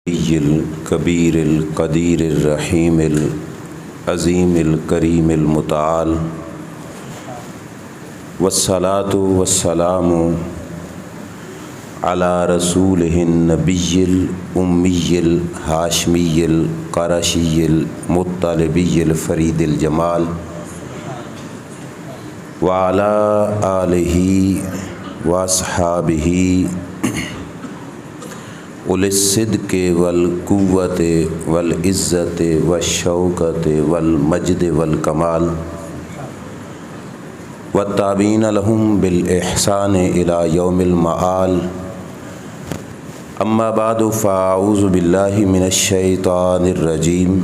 الكبير القدير الرحيم العظيم الكريم المتعال والصلاة والسلام على رسوله النبي الأمي الهاشمي القرشي المطلبي الفريد الجمال وعلى آله وأصحابه اولي الصدق والقوت والعزت والشوکت والمجد والکمال والتابعین لهم بالإحسان إلى يوم المآل اما بعد فاعوذ باللہ من الشیطان الرجیم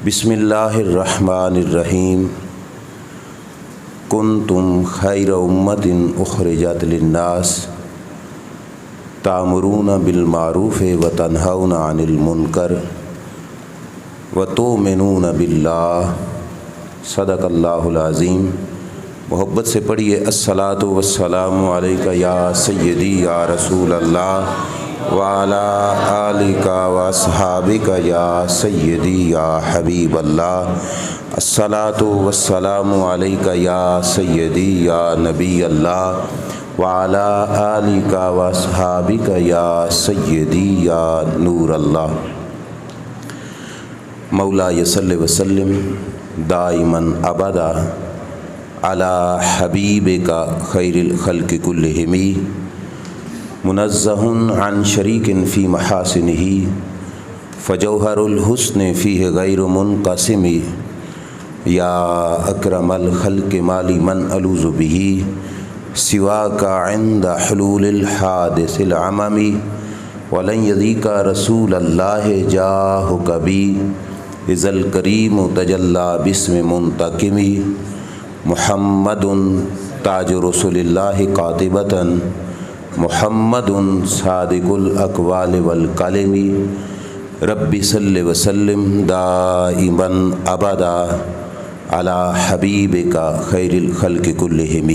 بسم اللہ الرحمن الرحیم کنتم خیر امت اخرجت للناس تأمرون بالمعروف وتنہون عن المنکر وتؤمنون باللہ صدق اللہ العظیم۔ محبت سے پڑھیے الصلاۃ والسلام علیک یا سیدی یا رسول اللہ وعلی آلک واصحابک یا سیدی یا حبیب اللہ، الصلاۃ والسلام علیک یا سیدی یا نبی اللہ وعلی آلک واصحابک یا سیدی یا نور اللہ۔ مولا صلی وسلم دائما ابدا علی حبیبک خیر الخلق کلہم منزہ عن شریک فی محاسنہ فجوہر الحسن فیہ غیر منقسم یا اکرم الخلق مالی من الوذ بہ سواک عند حلول الحادث العممی ولن یذیک رسول اللہ جاہک بی اذا الکریم تجلی باسم منتقم محمد تاج رسول اللہ قاطبۃ محمد صادق الاقوال والکلم رب صلی وسلم دائما ابدا علی حبیبک خیر الخلق کلہم۔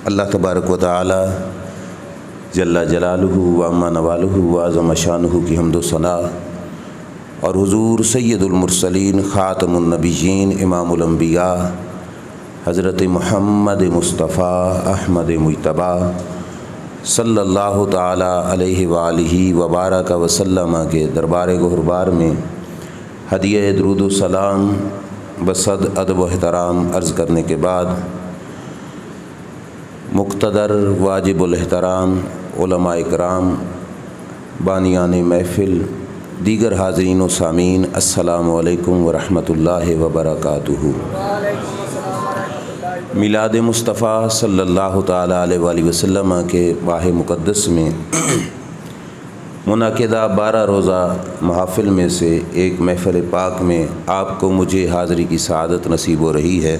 اللہ تبارک و تعالی جل جلالہ و عما نوالہ و عظم شانہ کی حمد و ثنا اور حضور سید المرسلین خاتم النبیین امام الانبیاء حضرت محمد مصطفیٰ احمد مجتبیٰ صلی اللہ تعالی علیہ وآلہ وبارک وسلم کے دربار گہربار میں ہدیہ درود و سلام بصد ادب و احترام عرض کرنے کے بعد مقتدر واجب الاحترام علماء اکرام بانیان محفل دیگر حاضرین و سامعین السلام علیکم ورحمۃ اللہ وبرکاتہ۔ میلاد مصطفیٰ صلی اللہ تعالیٰ علیہ وآلہ وسلم کے ماہ مقدس میں منعقدہ 12 روزہ محافل میں سے ایک محفل پاک میں آپ کو مجھے حاضری کی سعادت نصیب ہو رہی ہے۔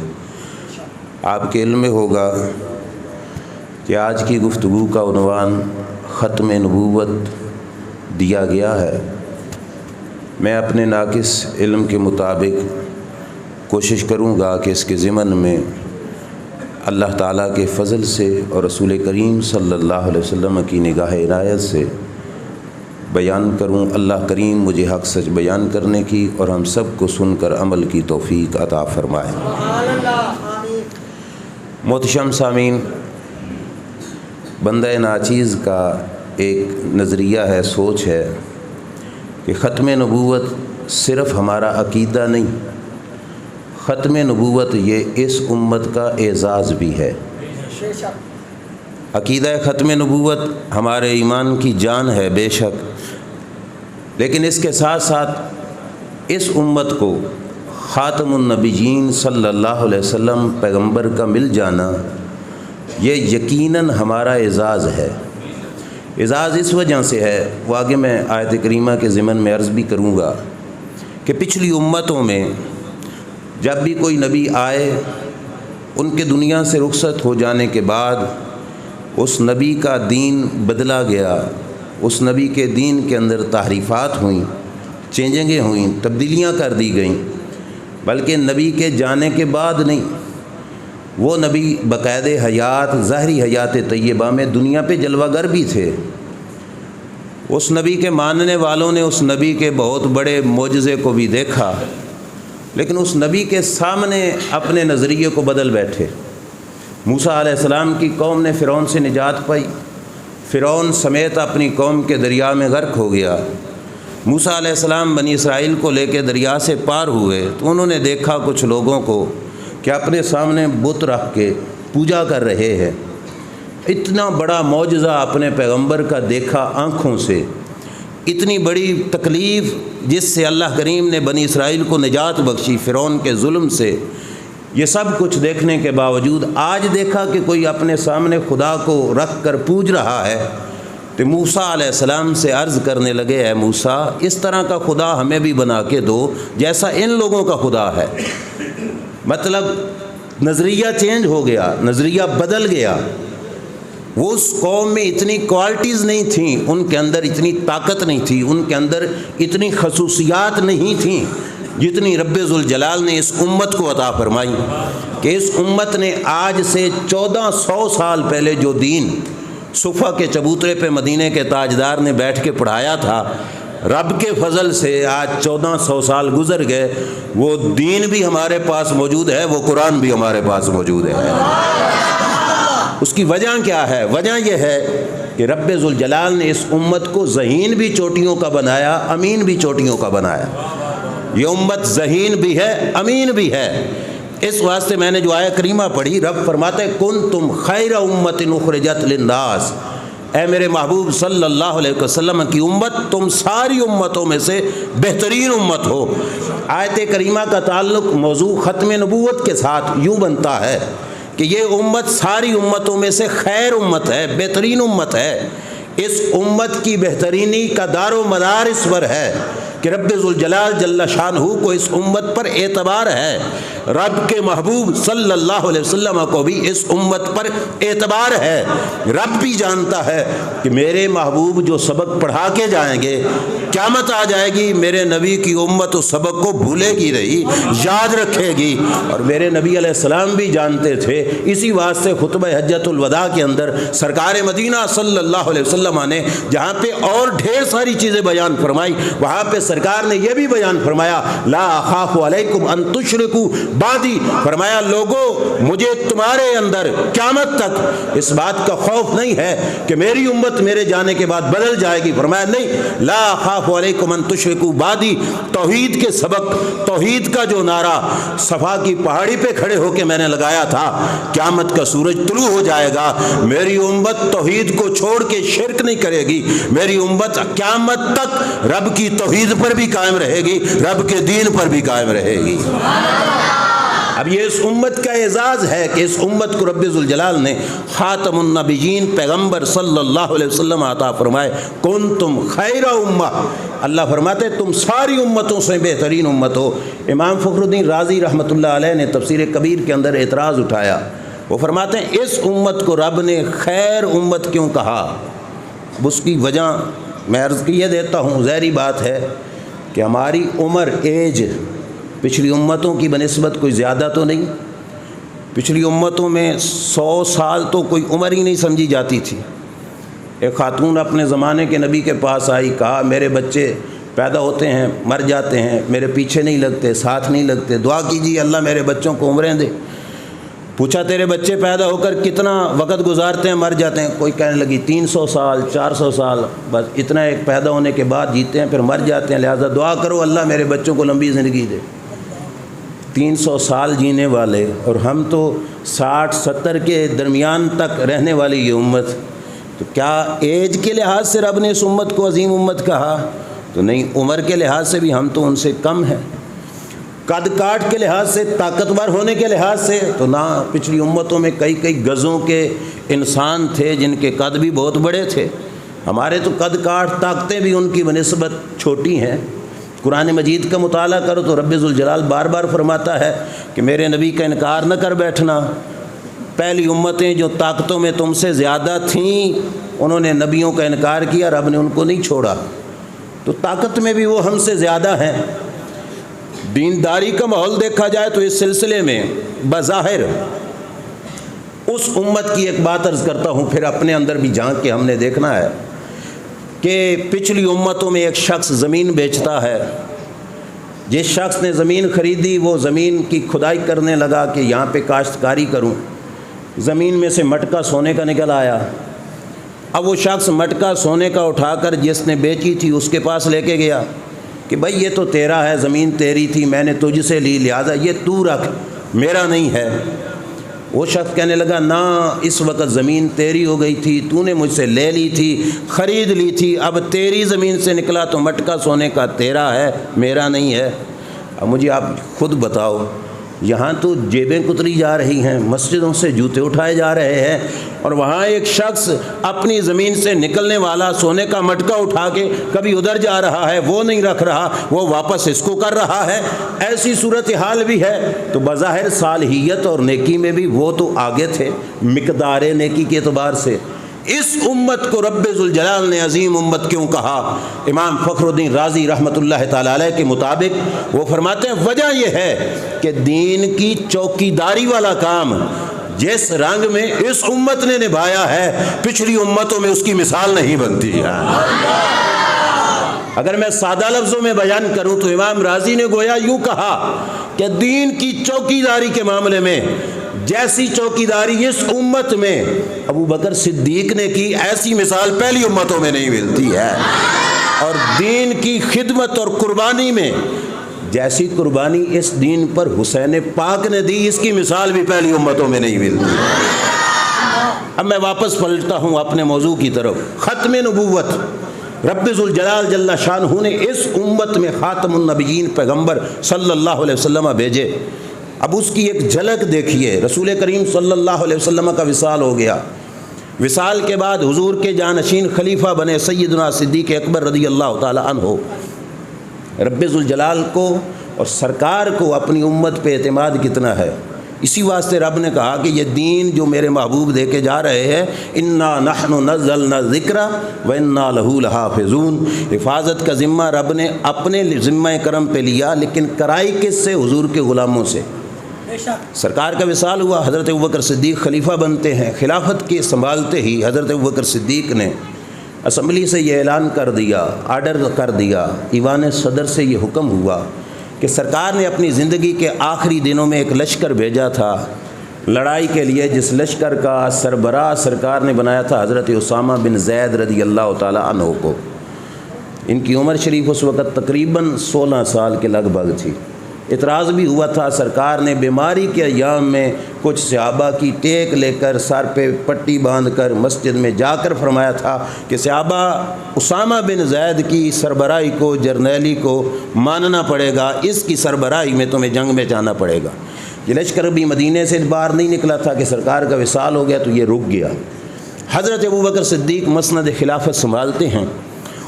آپ کے علم میں ہوگا کہ آج کی گفتگو کا عنوان ختم نبوت دیا گیا ہے۔ میں اپنے ناقص علم کے مطابق کوشش کروں گا کہ اس کے ضمن میں اللہ تعالیٰ کے فضل سے اور رسول کریم صلی اللہ علیہ وسلم کی نگاہ عنایت سے بیان کروں۔ اللہ کریم مجھے حق سچ بیان کرنے کی اور ہم سب کو سن کر عمل کی توفیق عطا فرمائے۔ محتشم سامعین، بندہ ناچیز کا ایک نظریہ ہے، سوچ ہے کہ ختم نبوت صرف ہمارا عقیدہ نہیں، ختم نبوت یہ اس امت کا اعزاز بھی ہے۔ عقیدہ ختم نبوت ہمارے ایمان کی جان ہے بے شک، لیکن اس کے ساتھ ساتھ اس امت کو خاتم النبیین صلی اللہ علیہ وسلم پیغمبر کا مل جانا یہ یقیناً ہمارا اعزاز ہے۔ اعزاز اس وجہ سے ہے، وہ آگے میں آیت کریمہ کے ضمن میں عرض بھی کروں گا کہ پچھلی امتوں میں جب بھی کوئی نبی آئے، ان کے دنیا سے رخصت ہو جانے کے بعد اس نبی کا دین بدلا گیا، اس نبی کے دین کے اندر تحریفات ہوئیں، چینجنگیں ہوئیں، تبدیلیاں کر دی گئیں، بلکہ نبی کے جانے کے بعد نہیں، وہ نبی باقاعدہ حیات ظاہری حیات طیبہ میں دنیا پہ جلوہ گر بھی تھے۔ اس نبی کے ماننے والوں نے اس نبی کے بہت بڑے معجزے کو بھی دیکھا، لیکن اس نبی کے سامنے اپنے نظریے کو بدل بیٹھے۔ موسیٰ علیہ السلام کی قوم نے فرعون سے نجات پائی، فرعون سمیت اپنی قوم کے دریا میں غرق ہو گیا۔ موسیٰ علیہ السلام بنی اسرائیل کو لے کے دریا سے پار ہوئے تو انہوں نے دیکھا کچھ لوگوں کو کہ اپنے سامنے بت رکھ کے پوجا کر رہے ہیں۔ اتنا بڑا معجزہ اپنے پیغمبر کا دیکھا آنکھوں سے، اتنی بڑی تکلیف جس سے اللہ کریم نے بنی اسرائیل کو نجات بخشی فرعون کے ظلم سے، یہ سب کچھ دیکھنے کے باوجود آج دیکھا کہ کوئی اپنے سامنے خدا کو رکھ کر پوج رہا ہے تو موسیٰ علیہ السلام سے عرض کرنے لگے، اے موسیٰ اس طرح کا خدا ہمیں بھی بنا کے دو جیسا ان لوگوں کا خدا ہے۔ مطلب نظریہ چینج ہو گیا، نظریہ بدل گیا۔ وہ اس قوم میں اتنی کوالٹیز نہیں تھیں، ان کے اندر اتنی طاقت نہیں تھی، ان کے اندر اتنی خصوصیات نہیں تھیں جتنی رب ذوالجلال نے اس امت کو عطا فرمائی، کہ اس امت نے آج سے 1400 سال پہلے جو دین صفا کے چبوترے پہ مدینے کے تاجدار نے بیٹھ کے پڑھایا تھا، رب کے فضل سے آج 1400 سال گزر گئے، وہ دین بھی ہمارے پاس موجود ہے، وہ قرآن بھی ہمارے پاس موجود ہے۔ اس کی وجہ کیا ہے؟ وجہ یہ ہے کہ رب ذوالجلال نے اس امت کو ذہین بھی چوٹیوں کا بنایا، امین بھی چوٹیوں کا بنایا۔ یہ امت ذہین بھی ہے، امین بھی ہے۔ اس واسطے میں نے جو آیت کریمہ پڑھی، رب فرماتے ہیں کنتم خیر امت اخرجت للناس، اے میرے محبوب صلی اللہ علیہ وسلم کی امت، تم ساری امتوں میں سے بہترین امت ہو۔ آیت کریمہ کا تعلق موضوع ختم نبوت کے ساتھ یوں بنتا ہے کہ یہ امت ساری امتوں میں سے خیر امت ہے، بہترین امت ہے۔ اس امت کی بہترینی کا دار و مدار اس پر ہے کہ رب ذوالجلال جل شانہ کو اس امت پر اعتبار ہے، رب کے محبوب صلی اللہ علیہ وسلم کو بھی اس امت پر اعتبار ہے۔ رب بھی جانتا ہے کہ میرے محبوب جو سبق پڑھا کے جائیں گے، قیامت آ جائے گی میرے نبی کی امت اس سبق کو بھولے گی نہیں، یاد رکھے گی۔ اور میرے نبی علیہ السلام بھی جانتے تھے، اسی واسطے خطبہ حجۃ الوداع کے اندر سرکار مدینہ صلی اللہ علیہ وسلم نے جہاں پہ اور ڈھیر ساری چیزیں بیان فرمائی، وہاں پہ سرکار نے یہ بھی بیان فرمایا لا اخاف علیکم ان تشرکوا بعدی، فرمایا لوگو مجھے تمہارے اندر قیامت تک اس بات کا خوف نہیں ہے کہ میری امت میرے جانے کے بعد بدل جائے گی۔ فرمایا نہیں، لا اخاف علیکم ان تشرکوا بعدی، توحید کے سبق، توحید کا جو نعرہ صفا کی پہاڑی پہ کھڑے ہو کے میں نے لگایا تھا، قیامت کا سورج طلوع ہو جائے گا، میری امت توحید کو چھوڑ کے شرک نہیں کرے گی، میری امت قیامت تک رب کی توحید پر بھی قائم رہے گی، رب کے دین پر بھی قائم رہے گی۔ اب یہ اس امت کا اعزاز ہے کہ اس امت کو رب ذوالجلال نے خاتم النبیین پیغمبر صلی اللہ علیہ وسلم عطا فرمائے، کنتم خیر امہ، اللہ فرماتے تم ساری امتوں سے بہترین امت ہو۔ امام فخر الدین رازی رحمۃ اللہ علیہ نے تفسیر کبیر کے اندر اعتراض اٹھایا، وہ فرماتے ہیں اس امت کو رب نے خیر امت کیوں کہا؟ اس کی وجہ میں عرض کیے دیتا ہوں، ظاہری بات ہے کہ ہماری عمر، ایج پچھلی امتوں کی بنسبت کوئی زیادہ تو نہیں۔ پچھلی امتوں میں 100 سال تو کوئی عمر ہی نہیں سمجھی جاتی تھی۔ ایک خاتون اپنے زمانے کے نبی کے پاس آئی، کہا میرے بچے پیدا ہوتے ہیں مر جاتے ہیں، میرے پیچھے نہیں لگتے، ساتھ نہیں لگتے، دعا کیجیے اللہ میرے بچوں کو عمریں دے۔ پوچھا تیرے بچے پیدا ہو کر کتنا وقت گزارتے ہیں، مر جاتے ہیں؟ کوئی کہنے لگی 300 سال 400 سال، بس اتنا ایک پیدا ہونے کے بعد جیتے ہیں پھر مر جاتے ہیں، لہٰذا دعا کرو اللہ میرے بچوں کو لمبی زندگی دے۔ 300 سال جینے والے اور ہم تو 60-70 کے درمیان تک رہنے والی یہ امت، تو کیا ایج کے لحاظ سے رب نے اس امت کو عظیم امت کہا؟ تو نہیں، عمر کے لحاظ سے بھی ہم تو ان سے کم ہیں، قد کاٹ کے لحاظ سے، طاقتور ہونے کے لحاظ سے تو نہ، پچھلی امتوں میں کئی گزوں کے انسان تھے جن کے قد بھی بہت بڑے تھے، ہمارے تو قد کاٹ طاقتیں بھی ان کی بنسبت چھوٹی ہیں۔ قرآن مجید کا مطالعہ کرو تو رب ذوالجلال بار بار فرماتا ہے کہ میرے نبی کا انکار نہ کر بیٹھنا، پہلی امتیں جو طاقتوں میں تم سے زیادہ تھیں انہوں نے نبیوں کا انکار کیا، رب نے ان کو نہیں چھوڑا، تو طاقت میں بھی وہ ہم سے زیادہ ہیں۔ دینداری کا ماحول دیکھا جائے تو اس سلسلے میں بظاہر اس امت کی ایک بات عرض کرتا ہوں، پھر اپنے اندر بھی جھانک کے ہم نے دیکھنا ہے کہ پچھلی امتوں میں ایک شخص زمین بیچتا ہے. جس شخص نے زمین خریدی وہ زمین کی کھدائی کرنے لگا کہ یہاں پہ کاشتکاری کروں. زمین میں سے مٹکا سونے کا نکل آیا. اب وہ شخص مٹکا سونے کا اٹھا کر جس نے بیچی تھی اس کے پاس لے کے گیا کہ بھائی یہ تو تیرا ہے، زمین تیری تھی، میں نے تجھ سے لی، لہٰذا یہ تو رکھ، میرا نہیں ہے. وہ شخص کہنے لگا نہ، اس وقت زمین تیری ہو گئی تھی، تو نے مجھ سے لے لی تھی، خرید لی تھی، اب تیری زمین سے نکلا تو مٹکا سونے کا تیرا ہے، میرا نہیں ہے. اب مجھے آپ خود بتاؤ، یہاں تو جیبیں کتری جا رہی ہیں، مسجدوں سے جوتے اٹھائے جا رہے ہیں، اور وہاں ایک شخص اپنی زمین سے نکلنے والا سونے کا مٹکا اٹھا کے کبھی ادھر جا رہا ہے، وہ نہیں رکھ رہا، وہ واپس اس کو کر رہا ہے. ایسی صورتحال بھی ہے. تو بظاہر صالحیت اور نیکی میں بھی وہ تو آگے تھے مقدار نیکی کے اعتبار سے. اس امت کو رب ذوالجلال نے عظیم امت کیوں کہا؟ امام فخر الدین رازی رحمۃ اللہ تعالی علیہ کے مطابق وہ فرماتے ہیں وجہ یہ ہے کہ دین کی چوکیداری والا کام جس رنگ میں اس امت نے نبھایا ہے، پچھلی امتوں میں اس کی مثال نہیں بنتی ہے. اگر میں سادہ لفظوں میں بیان کروں تو امام رازی نے گویا یوں کہا کہ دین کی چوکیداری کے معاملے میں جیسی چوکیداری اس امت میں ابو بکر صدیق نے کی، ایسی مثال پہلی امتوں میں نہیں ملتی ہے. اور دین کی خدمت اور قربانی میں جیسی قربانی اس دین پر حسین پاک نے دی، اس کی مثال بھی پہلی امتوں میں نہیں ملتی. اب میں واپس پلٹتا ہوں اپنے موضوع کی طرف. ختم نبوت رب ذوالجلال جل شانہ نے اس امت میں خاتم النبیین پیغمبر صلی اللہ علیہ وسلم بھیجے. اب اس کی ایک جھلک دیکھیے. رسول کریم صلی اللہ علیہ وسلم کا وصال ہو گیا. وصال کے بعد حضور کے جانشین خلیفہ بنے سیدنا صدیق اکبر رضی اللہ تعالی عنہ. رب ذوالجلال کو اور سرکار کو اپنی امت پہ اعتماد کتنا ہے. اسی واسطے رب نے کہا کہ یہ دین جو میرے محبوب دے کے جا رہے ہیں، انا نحن نزلنا الذکر وانا لہ لحافظون، حفاظت کا ذمہ رب نے اپنے ذمہ کرم پہ لیا، لیکن کرائی کس سے؟ حضور کے غلاموں سے. سرکار کا وصال ہوا، حضرت ابوبکر صدیق خلیفہ بنتے ہیں. خلافت کے سنبھالتے ہی حضرت ابوبکر صدیق نے اسمبلی سے یہ اعلان کر دیا، آرڈر کر دیا، ایوان صدر سے یہ حکم ہوا کہ سرکار نے اپنی زندگی کے آخری دنوں میں ایک لشکر بھیجا تھا لڑائی کے لیے، جس لشکر کا سربراہ سرکار نے بنایا تھا حضرت اسامہ بن زید رضی اللہ تعالی عنہ کو. ان کی عمر شریف اس وقت تقریباً 16 سال کے لگ بھگ تھی. اعتراض بھی ہوا تھا. سرکار نے بیماری کے ایام میں کچھ صحابہ کی ٹیک لے کر سر پہ پٹی باندھ کر مسجد میں جا کر فرمایا تھا کہ صحابہ اسامہ بن زید کی سربراہی کو، جرنیلی کو ماننا پڑے گا، اس کی سربراہی میں تمہیں جنگ میں جانا پڑے گا. یہ لشکر بھی مدینے سے باہر نہیں نکلا تھا کہ سرکار کا وصال ہو گیا تو یہ رک گیا. حضرت ابوبکر صدیق مسند خلافت سنبھالتے ہیں،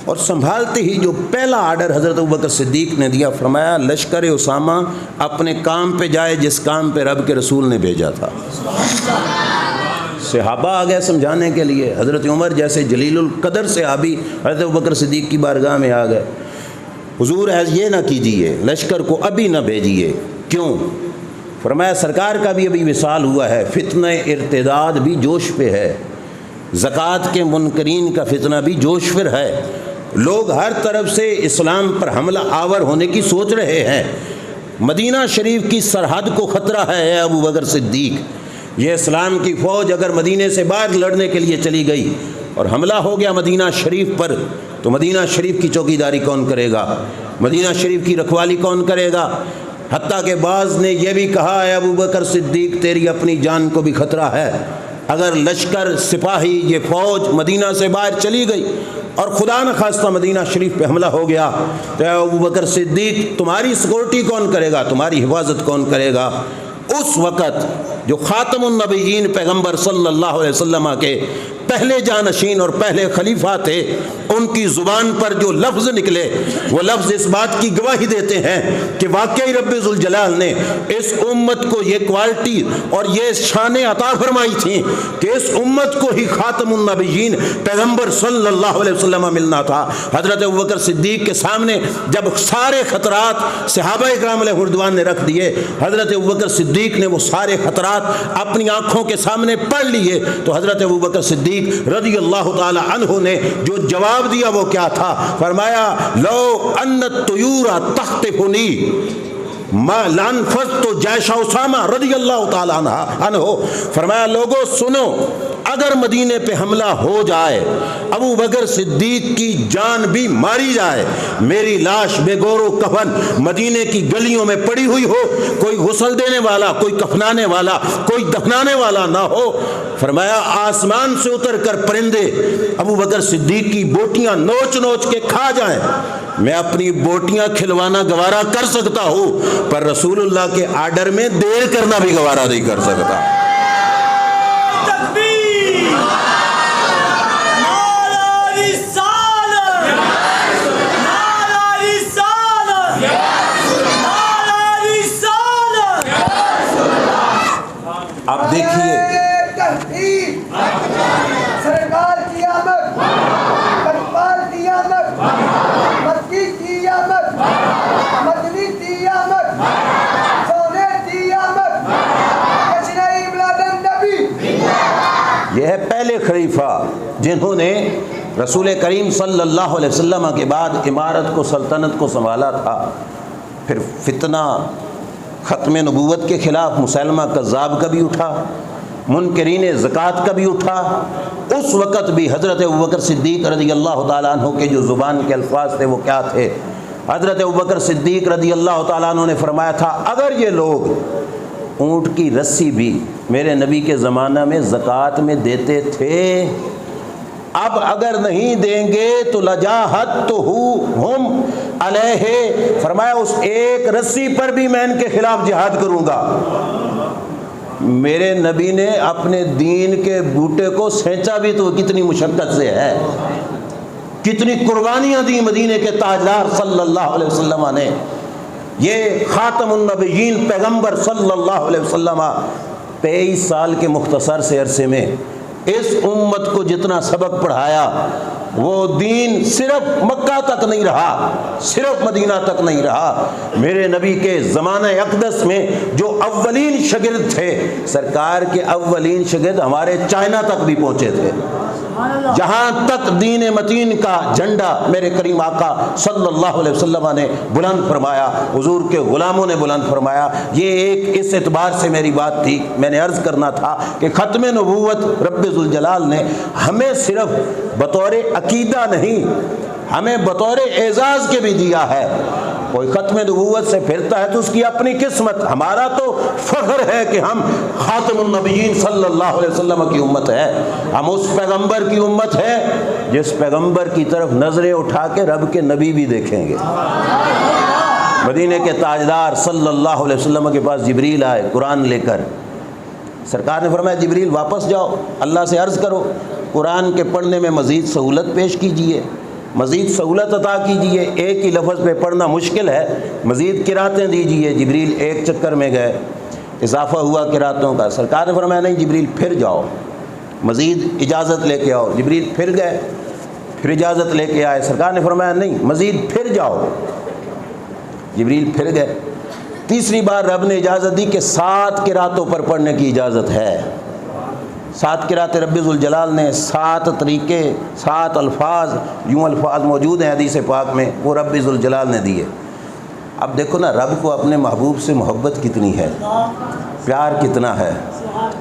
اور سنبھالتے ہی جو پہلا آرڈر حضرت ابوبکر صدیق نے دیا، فرمایا لشکر اسامہ اپنے کام پہ جائے جس کام پہ رب کے رسول نے بھیجا تھا. صحابہ آ گئے سمجھانے کے لیے. حضرت عمر جیسے جلیل القدر صحابی حضرت ابوبکر صدیق کی بارگاہ میں آ گئے. حضور یہ نہ کیجئے، لشکر کو ابھی نہ بھیجیے. کیوں؟ فرمایا سرکار کا بھی ابھی وصال ہوا ہے، فتنہ ارتداد بھی جوش پہ ہے، زکوٰۃ کے منکرین کا فتنہ بھی جوش پر ہے، لوگ ہر طرف سے اسلام پر حملہ آور ہونے کی سوچ رہے ہیں. مدینہ شریف کی سرحد کو خطرہ ہے اے ابو بکر صدیق. یہ اسلام کی فوج اگر مدینے سے باہر لڑنے کے لیے چلی گئی اور حملہ ہو گیا مدینہ شریف پر، تو مدینہ شریف کی چوکیداری کون کرے گا؟ مدینہ شریف کی رکھوالی کون کرے گا؟ حتیٰ کہ بعض نے یہ بھی کہا ہے ابو بکر صدیق تیری اپنی جان کو بھی خطرہ ہے. اگر لشکر سپاہی یہ فوج مدینہ سے باہر چلی گئی اور خدا نخواستہ مدینہ شریف پہ حملہ ہو گیا تو اے ابو بکر صدیق تمہاری سیکورٹی کون کرے گا؟ تمہاری حفاظت کون کرے گا؟ اس وقت جو خاتم النبیین پیغمبر صلی اللہ علیہ وسلم کے پہلے جانشین اور پہلے خلیفہ تھے، ان کی زبان پر جو لفظ نکلے وہ لفظ اس بات کی گواہی دیتے ہیں کہ واقعی رب ذوالجلال نے اس امت کو یہ کوالٹی اور یہ شانیں عطا فرمائی تھیں کہ اس امت کو ہی خاتم النبیین پیغمبر صلی اللہ علیہ وسلم ملنا تھا۔ حضرت ابوبکر صدیق کے سامنے جب سارے خطرات صحابہ اکرام علیہ رضوان نے رکھ دیے، حضرت ابوبکر صدیق نے وہ سارے خطرات اپنی آنکھوں کے سامنے پڑھ لیے، تو حضرت ابوبکر صدیق رضی اللہ تعالی عنہ نے جو جواب دیا وہ کیا تھا؟ فرمایا لو ان الطیور تخطفنی ما لانفذت جیش اسامہ رضی اللہ تعالی عنہ۔ فرمایا لوگوں سنو، اگر مدینے پہ حملہ ہو جائے، ابو بکر صدیق کی جان بھی ماری جائے، میری لاش بے گور و کفن مدینے کی گلیوں میں پڑی ہوئی ہو، کوئی غسل دینے والا، کوئی کفنانے والا، کوئی دفنانے والا نہ ہو، فرمایا آسمان سے اتر کر پرندے ابو بکر صدیق کی بوٹیاں نوچ نوچ کے کھا جائیں، میں اپنی بوٹیاں کھلوانا گوارا کر سکتا ہوں، پر رسول اللہ کے آرڈر میں دیر کرنا بھی گوارا نہیں کر سکتا۔ آپ دیکھیے سرکار کی آمد، اقبال کی آمد، مکی کی آمد، مدنی کی آمد، سونے کی آمد، جشن میلاد النبی۔ یہ ہے پہلے خلیفہ جنہوں نے رسول کریم صلی اللہ علیہ وسلم کے بعد امارت کو، سلطنت کو سنبھالا تھا۔ پھر فتنہ ختم نبوت کے خلاف مسلمہ کذاب کا بھی اٹھا، منکرین زکوٰۃ کا بھی اٹھا۔ اس وقت بھی حضرت ابوبکر صدیق رضی اللہ تعالیٰ عنہ کے جو زبان کے الفاظ تھے وہ کیا تھے؟ حضرت ابوبکر صدیق رضی اللہ تعالیٰ عنہ نے فرمایا تھا اگر یہ لوگ اونٹ کی رسی بھی میرے نبی کے زمانہ میں زکوٰۃ میں دیتے تھے، اب اگر نہیں دیں گے تو لجاہدتہم علیہ، فرمایا اس ایک رسی پر بھی میں ان کے خلاف جہاد کروں گا۔ میرے نبی نے اپنے دین کے بوٹے کو سینچا بھی تو کتنی مشقت سے ہے، کتنی قربانیاں دی مدینے کے تاجدار صلی اللہ علیہ وسلم نے۔ یہ خاتم النبیین پیغمبر صلی اللہ علیہ وسلم 23 سال کے مختصر سے عرصے میں اس امت کو جتنا سبق پڑھایا، وہ دین صرف مکہ تک نہیں رہا، صرف مدینہ تک نہیں رہا۔ میرے نبی کے زمانہ اقدس میں جو اولین شاگرد تھے، سرکار کے اولین شاگرد ہمارے چائنا تک بھی پہنچے تھے، جہاں تک دین متین کا جھنڈا میرے کریم آقا صلی اللہ علیہ وسلم نے بلند فرمایا، حضور کے غلاموں نے بلند فرمایا۔ یہ ایک اس اعتبار سے میری بات تھی، میں نے عرض کرنا تھا کہ ختم نبوت رب ذوالجلال نے ہمیں صرف بطور عقیدہ نہیں، ہمیں بطور اعزاز کے بھی دیا ہے۔ کوئی ختم نبوت سے پھرتا ہے تو اس کی اپنی قسمت، ہمارا تو فخر ہے کہ ہم خاتم النبیین صلی اللہ علیہ وسلم کی امت ہے، ہم اس پیغمبر کی امت ہے جس پیغمبر کی طرف نظریں اٹھا کے رب کے نبی بھی دیکھیں گے۔ مدینے کے تاجدار صلی اللہ علیہ وسلم کے پاس جبریل آئے قرآن لے کر، سرکار نے فرمایا جبریل واپس جاؤ، اللہ سے عرض کرو قرآن کے پڑھنے میں مزید سہولت پیش کیجئے، مزید سہولت عطا کیجئے، ایک ہی لفظ پہ پڑھنا مشکل ہے، مزید قراتیں دیجئے۔ جبریل ایک چکر میں گئے، اضافہ ہوا قراتوں کا، سرکار نے فرمایا نہیں جبریل پھر جاؤ، مزید اجازت لے کے آؤ۔ جبریل پھر گئے، پھر اجازت لے کے آئے، سرکار نے فرمایا نہیں مزید پھر جاؤ۔ جبریل پھر گئے، تیسری بار رب نے اجازت دی کہ 7 قراتوں پر پڑھنے کی اجازت ہے۔ 7 قرات رب ذوالجلال نے 7 طریقے، 7 الفاظ، یوں الفاظ موجود ہیں حدیث پاک میں، وہ رب ذوالجلال نے دیے۔ اب دیکھو نا رب کو اپنے محبوب سے محبت کتنی ہے، پیار کتنا ہے۔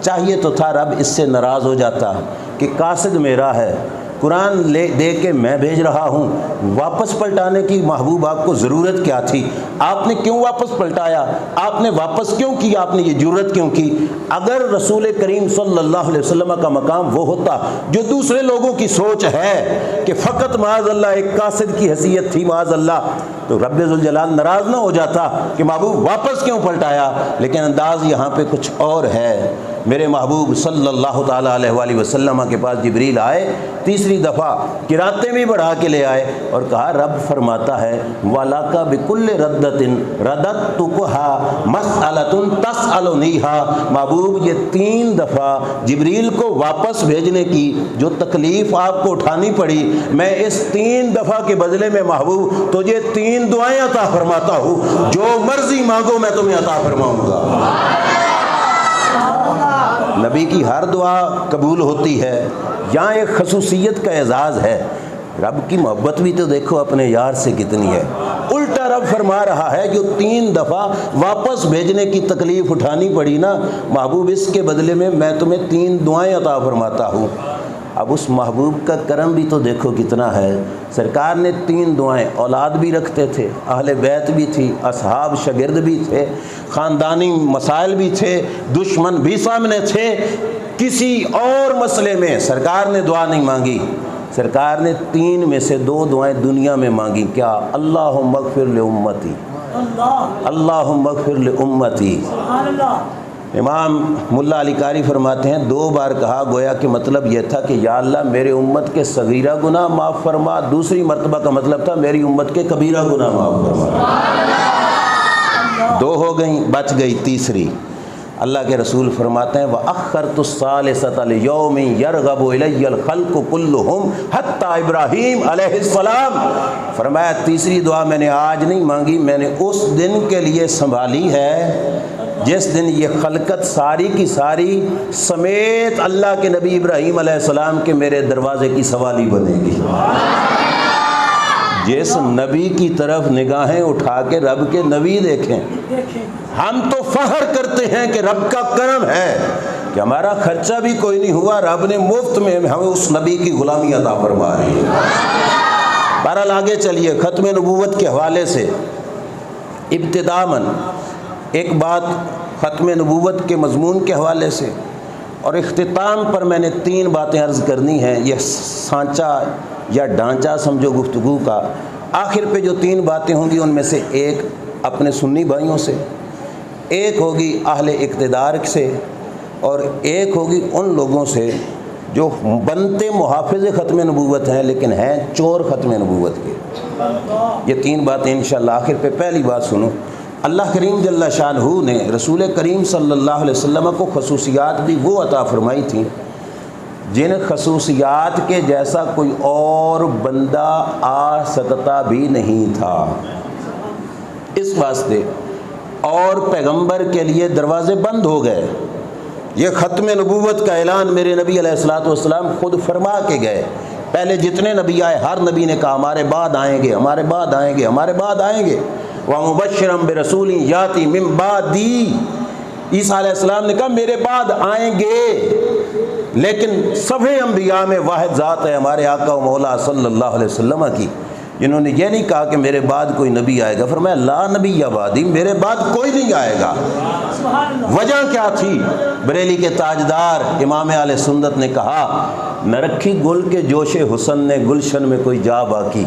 چاہیے تو تھا رب اس سے ناراض ہو جاتا کہ قاصد میرا ہے، قرآن دے کے میں بھیج رہا ہوں، واپس پلٹانے کی محبوب آپ کو ضرورت کیا تھی؟ آپ نے کیوں واپس پلٹایا؟ آپ نے واپس کیوں کیا؟ آپ نے یہ جرت کیوں کی؟ اگر رسول کریم صلی اللہ علیہ وسلم کا مقام وہ ہوتا جو دوسرے لوگوں کی سوچ ہے کہ فقط معاذ اللہ ایک قاصد کی حیثیت تھی معاذ اللہ، تو رب ذوالجلال ناراض نہ ہو جاتا کہ محبوب واپس کیوں پلٹایا؟ لیکن انداز یہاں پہ کچھ اور ہے۔ میرے محبوب صلی اللہ تعالیٰ علیہ وآلہ وسلم کے پاس جبریل آئے، تیسری دفعہ قراتیں بھی بڑھا کے لے آئے اور کہا رب فرماتا ہے وَلَكَ بِكُلِّ رَدَّةٍ رَدَدتُّكَهَا مَسْأَلَةٌ تَسْأَلُنِيهَا۔ محبوب یہ 3 دفعہ جبریل کو واپس بھیجنے کی جو تکلیف آپ کو اٹھانی پڑی، میں اس 3 دفعہ کے بدلے میں محبوب تجھے 3 دعائیں عطا فرماتا ہوں، جو مرضی مانگو میں تمہیں عطا فرماؤں گا۔ نبی کی ہر دعا قبول ہوتی ہے، یہاں ایک خصوصیت کا اعزاز ہے۔ رب کی محبت بھی تو دیکھو اپنے یار سے کتنی ہے، الٹا رب فرما رہا ہے جو 3 دفعہ واپس بھیجنے کی تکلیف اٹھانی پڑی نا محبوب، اس کے بدلے میں تمہیں 3 دعائیں عطا فرماتا ہوں۔ اب اس محبوب کا کرم بھی تو دیکھو کتنا ہے، سرکار نے 3 دعائیں، اولاد بھی رکھتے تھے، اہل بیت بھی تھی، اصحاب شاگرد بھی تھے، خاندانی مسائل بھی تھے، دشمن بھی سامنے تھے، کسی اور مسئلے میں سرکار نے دعا نہیں مانگی، سرکار نے 3 میں سے 2 دعائیں دنیا میں مانگی، کیا؟ اللہم اغفر لامتی، اللہم اغفر لامتی۔ امام ملا علی قاری فرماتے ہیں 2 بار کہا، گویا کہ مطلب یہ تھا کہ یا اللہ میرے امت کے صغیرہ گناہ معاف فرما، دوسری مرتبہ کا مطلب تھا میری امت کے کبیرہ گناہ معاف فرما۔ 2 ہو گئیں، بچ گئی تیسری۔ اللہ کے رسول فرماتے ہیں وَأَخَّرْتُ الثَّالِثَةَ لِيَوْمٍ يَرْغَبُ إِلَيَّ الْخَلْقُ كُلُّهُمْ حَتَّى ابراہیم علیہ السلام، فرمایا تیسری دعا میں نے آج نہیں مانگی، میں نے اس دن کے لیے سنبھالی ہے جس دن یہ خلقت ساری کی ساری سمیت اللہ کے نبی ابراہیم علیہ السلام کے میرے دروازے کی سوالی بنے گی۔ جس نبی کی طرف نگاہیں اٹھا کے رب کے نبی دیکھیں، ہم تو فخر کرتے ہیں کہ رب کا کرم ہے کہ ہمارا خرچہ بھی کوئی نہیں ہوا، رب نے مفت میں ہمیں اس نبی کی غلامی عطا فرما رہی ہے۔ بہرحال آگے چلیے، ختم نبوت کے حوالے سے ابتداءً ایک بات ختم نبوت کے مضمون کے حوالے سے، اور اختتام پر میں نے 3 باتیں عرض کرنی ہیں، یہ سانچہ یا ڈھانچہ سمجھو گفتگو کا۔ آخر پہ جو 3 باتیں ہوں گی ان میں سے ایک اپنے سنی بھائیوں سے، ایک ہوگی اہل اقتدار سے، اور ایک ہوگی ان لوگوں سے جو بنتے محافظ ختم نبوت ہیں لیکن ہیں چور ختم نبوت کے۔ یہ 3 باتیں انشاءاللہ۔ آخر پہ پہلی بات سنو، اللہ کریم جل شانہ نے رسول کریم صلی اللہ علیہ وسلم کو خصوصیات بھی وہ عطا فرمائی تھیں جن خصوصیات کے جیسا کوئی اور بندہ آ سکتا بھی نہیں تھا۔ اس واسطے اور پیغمبر کے لیے دروازے بند ہو گئے۔ یہ ختم نبوت کا اعلان میرے نبی علیہ الصلوۃ والسلام خود فرما کے گئے۔ پہلے جتنے نبی آئے ہر نبی نے کہا ہمارے بعد آئیں گے، ہمارے بعد آئیں گے، ہمارے بعد آئیں گے۔ وَمُبَشِّرًا بِرَسُولٍ يَأْتِي مِن بَعْدِي، عیسیٰ علیہ السلام نے کہا میرے بعد آئیں گے، لیکن سبھی انبیاء میں واحد ذات ہے ہمارے آقا و مولا صلی اللہ علیہ وسلم کی، جنہوں نے یہ نہیں کہا کہ میرے بعد کوئی نبی آئے گا، فرمایا لا نبی بعدی، میرے بعد کوئی نہیں آئے گا۔ وجہ کیا تھی؟ بریلی کے تاجدار امام اہل سنت نے کہا نہ رکھی گل کے جوش حسن نے گلشن میں کوئی جا باقی،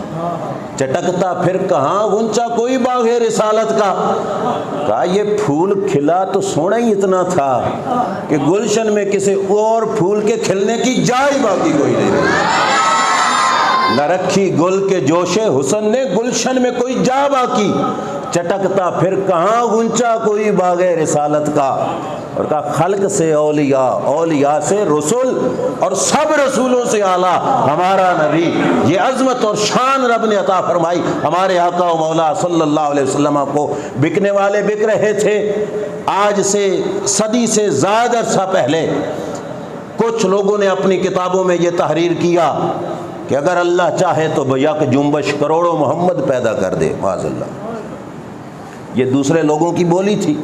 چٹکتا پھر کہاں غنچہ کوئی باغ رسالت کا۔ کہا یہ پھول کھلا تو سونا ہی اتنا تھا کہ گلشن میں کسی اور پھول کے کھلنے کی جا ہی باقی کوئی نہیں۔ نہ رکھی گل کے جوش حسن نے گلشن میں کوئی جا باقی، چٹکتا پھر کہاں غنچہ کوئی باغ رسالت کا۔ اور کہا خلق سے اولیاء، اولیاء سے رسول، اور سب رسولوں سے اعلیٰ ہمارا نبی۔ یہ عظمت اور شان رب نے عطا فرمائی ہمارے آقا و مولا صلی اللہ علیہ وسلم کو۔ بکنے والے بک رہے تھے، آج سے صدی سے زیادہ عرصہ پہلے کچھ لوگوں نے اپنی کتابوں میں یہ تحریر کیا کہ اگر اللہ چاہے تو بیک جنبش کروڑوں محمد پیدا کر دے، معاذ اللہ۔ یہ دوسرے لوگوں کی بولی تھی،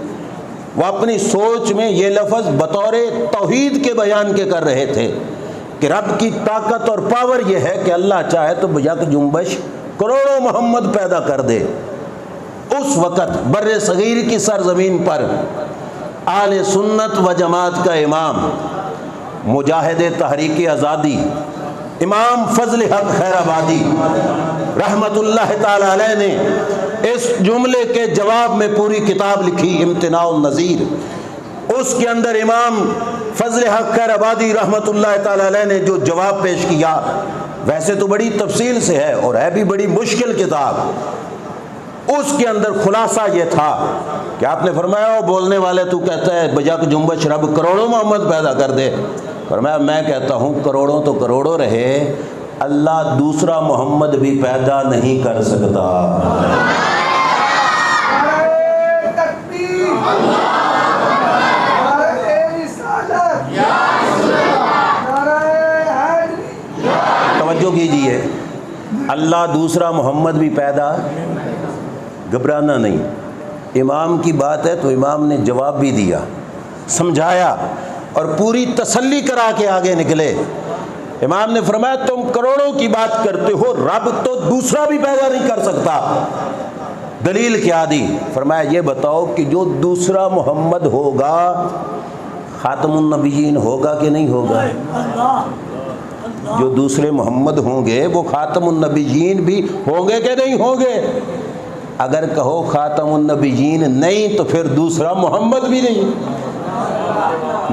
وہ اپنی سوچ میں یہ لفظ بطور توحید کے بیان کے کر رہے تھے کہ رب کی طاقت اور پاور یہ ہے کہ اللہ چاہے تو بیک جنبش کروڑوں محمد پیدا کر دے۔ اس وقت بر صغیر کی سرزمین پر اہل سنت و جماعت کا امام، مجاہد تحریک آزادی، امام فضل حق خیر آبادی رحمت اللہ تعالی علیہ نے اس جملے کے جواب میں پوری کتاب لکھی، امتناع النظیر۔ اس کے اندر امام فضل حق خیر آبادی رحمۃ اللہ تعالی علیہ نے جو جواب پیش کیا، ویسے تو بڑی تفصیل سے ہے اور ہے بھی بڑی مشکل کتاب، اس کے اندر خلاصہ یہ تھا کہ آپ نے فرمایا وہ بولنے والے تو کہتا ہے بجا کے جنبش رب کروڑوں محمد پیدا کر دے، فرمایا میں کہتا ہوں کروڑوں تو کروڑوں رہے، اللہ دوسرا محمد بھی پیدا نہیں کر سکتا۔ توجہ کیجئے، اللہ دوسرا محمد بھی پیدا، گھبرانا نہیں، امام کی بات ہے تو امام نے جواب بھی دیا، سمجھایا اور پوری تسلی کرا کے آگے نکلے۔ امام نے فرمایا تم کروڑوں کی بات کرتے ہو، رب تو دوسرا بھی پیدا نہیں کر سکتا، دلیل کیا دی؟ فرمایا یہ بتاؤ کہ جو دوسرا محمد ہوگا خاتم النبیین ہوگا کہ نہیں ہوگا؟ جو دوسرے محمد ہوں گے وہ خاتم النبیین بھی ہوں گے کہ نہیں ہوں گے؟ اگر کہو خاتم النبیین نہیں تو پھر دوسرا محمد بھی نہیں۔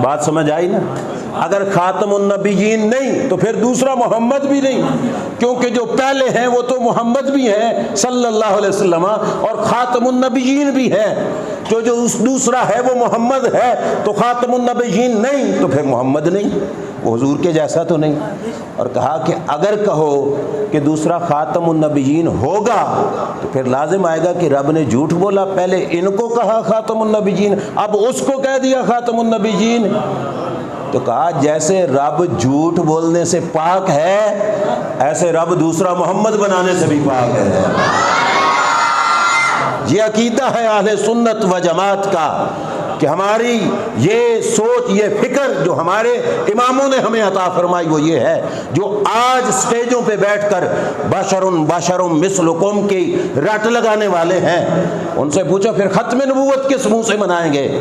بات سمجھ آئی نا؟ اگر خاتم النبیین نہیں تو پھر دوسرا محمد بھی نہیں، کیونکہ جو پہلے ہیں وہ تو محمد بھی ہیں صلی اللہ علیہ وسلم اور خاتم النبیین بھی ہیں، جو دوسرا ہے وہ محمد ہے، تو خاتم النبیین نہیں تو پھر محمد نہیں، وہ حضور کے جیسا تو نہیں۔ اور کہا کہ اگر کہو کہ دوسرا خاتم النبیین ہوگا تو پھر لازم آئے گا کہ رب نے جھوٹ بولا، پہلے ان کو کہا خاتم النبیین اب اس کو کہہ دیا خاتم النبیین۔ تو کہا جیسے رب جھوٹ بولنے سے پاک ہے ایسے رب دوسرا محمد بنانے سے بھی پاک ہے۔ یہ عقیدہ ہے اہل سنت و جماعت کا کہ ہماری یہ سوچ، یہ فکر جو ہمارے اماموں نے ہمیں عطا فرمائی وہ یہ ہے، جو آج سٹیجوں پہ بیٹھ کر بشر مثلکم کی رٹ لگانے والے ہیں، ان سے پوچھو پھر ختم نبوت کس منہ سے منائیں گے؟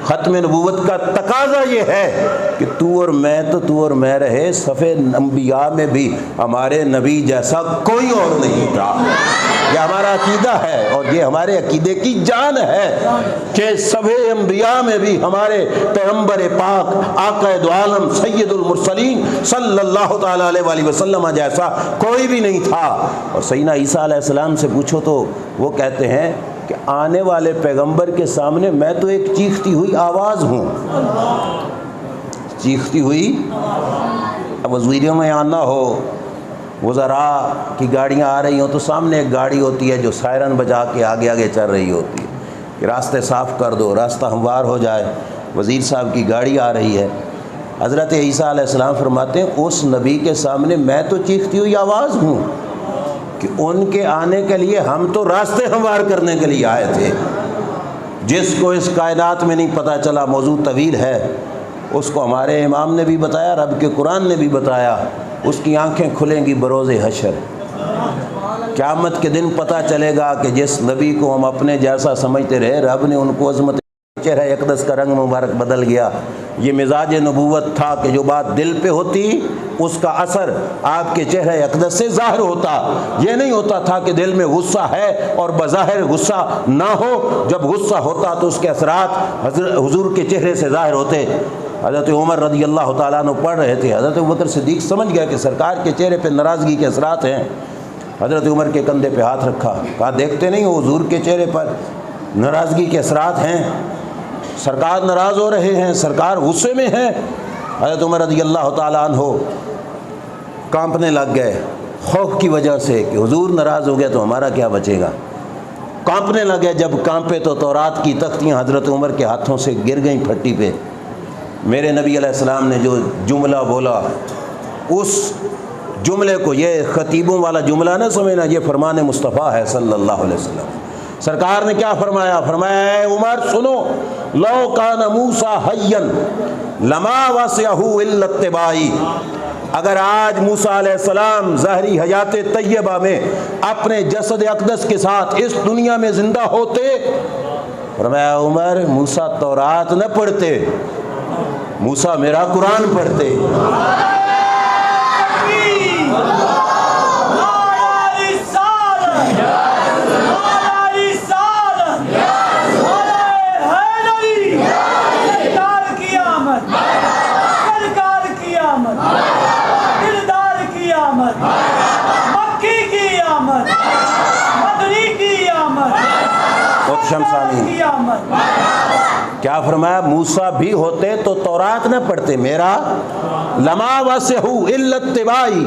ختم نبوت کا تقاضا یہ ہے کہ تو اور میں رہے، صفِ انبیاء میں بھی ہمارے نبی جیسا کوئی اور نہیں تھا۔ یہ ہمارا عقیدہ ہے اور یہ ہمارے عقیدے کی جان ہے کہ صفِ انبیاء میں بھی ہمارے پیغمبر پاک آقا دو عالم سید المرسلین صلی اللہ تعالیٰ علیہ وآلہ وسلم جیسا کوئی بھی نہیں تھا۔ اور سیدنا عیسیٰ علیہ السلام سے پوچھو تو وہ کہتے ہیں کہ آنے والے پیغمبر کے سامنے میں تو ایک چیختی ہوئی آواز ہوں، چیختی ہوئی۔ اب وزیروں میں آنا ہو، وزراء کی گاڑیاں آ رہی ہوں تو سامنے ایک گاڑی ہوتی ہے جو سائرن بجا کے آگے آگے چل رہی ہوتی ہے کہ راستے صاف کر دو، راستہ ہموار ہو جائے، وزیر صاحب کی گاڑی آ رہی ہے۔ حضرت عیسیٰ علیہ السلام فرماتے ہیں اس نبی کے سامنے میں تو چیختی ہوئی آواز ہوں کہ ان کے آنے کے لیے ہم تو راستے ہموار کرنے کے لیے آئے تھے۔ جس کو اس کائنات میں نہیں پتہ چلا، موضوع طویل ہے، اس کو ہمارے امام نے بھی بتایا، رب کے قرآن نے بھی بتایا، اس کی آنکھیں کھلیں گی بروز حشر۔ قیامت کے دن پتہ چلے گا کہ جس نبی کو ہم اپنے جیسا سمجھتے رہے، رب نے ان کو عظمت، چہرہ اقدس کا رنگ مبارک بدل گیا۔ یہ مزاج نبوت تھا کہ جو بات دل پہ ہوتی اس کا اثر آپ کے چہرہ اقدس سے ظاہر ہوتا، یہ نہیں ہوتا تھا کہ دل میں غصہ ہے اور بظاہر غصہ نہ ہو، جب غصہ ہوتا تو اس کے اثرات حضور کے چہرے سے ظاہر ہوتے۔ حضرت عمر رضی اللہ تعالیٰ عنہ پڑھ رہے تھے، حضرت ابوبکر صدیق سمجھ گیا کہ سرکار کے چہرے پہ ناراضگی کے اثرات ہیں، حضرت عمر کے کندھے پہ ہاتھ رکھا، کہا دیکھتے نہیں ہو حضور کے چہرے پر ناراضگی کے اثرات ہیں، سرکار ناراض ہو رہے ہیں، سرکار غصے میں ہیں۔ حضرت عمر رضی اللہ تعالیٰ عنہ کانپنے لگ گئے خوف کی وجہ سے کہ حضور ناراض ہو گیا تو ہمارا کیا بچے گا، کانپنے لگے۔ جب کانپے تو تورات کی تختیاں حضرت عمر کے ہاتھوں سے گر گئیں پھٹی پہ۔ میرے نبی علیہ السلام نے جو جملہ بولا، اس جملے کو، یہ خطیبوں والا جملہ نہ سمجھنا، یہ فرمان مصطفیٰ ہے صلی اللہ علیہ وسلم۔ سرکار نے کیا فرمایا؟ فرمایا اے عمر سنو، لو کان موسیٰ حیا لما وسعہ الا اتباعی، اگر آج موسیٰ علیہ السلام ظاہری حیات طیبہ میں اپنے جسد اقدس کے ساتھ اس دنیا میں زندہ ہوتے، فرمایا عمر موسیٰ تورات نہ پڑھتے، موسیٰ میرا قرآن پڑھتے۔ محتشم سامعین، کیا فرمایا؟ موسیٰ بھی ہوتے تو تورات نہ پڑھتے، میرا لما وسعہ الا اتباعی،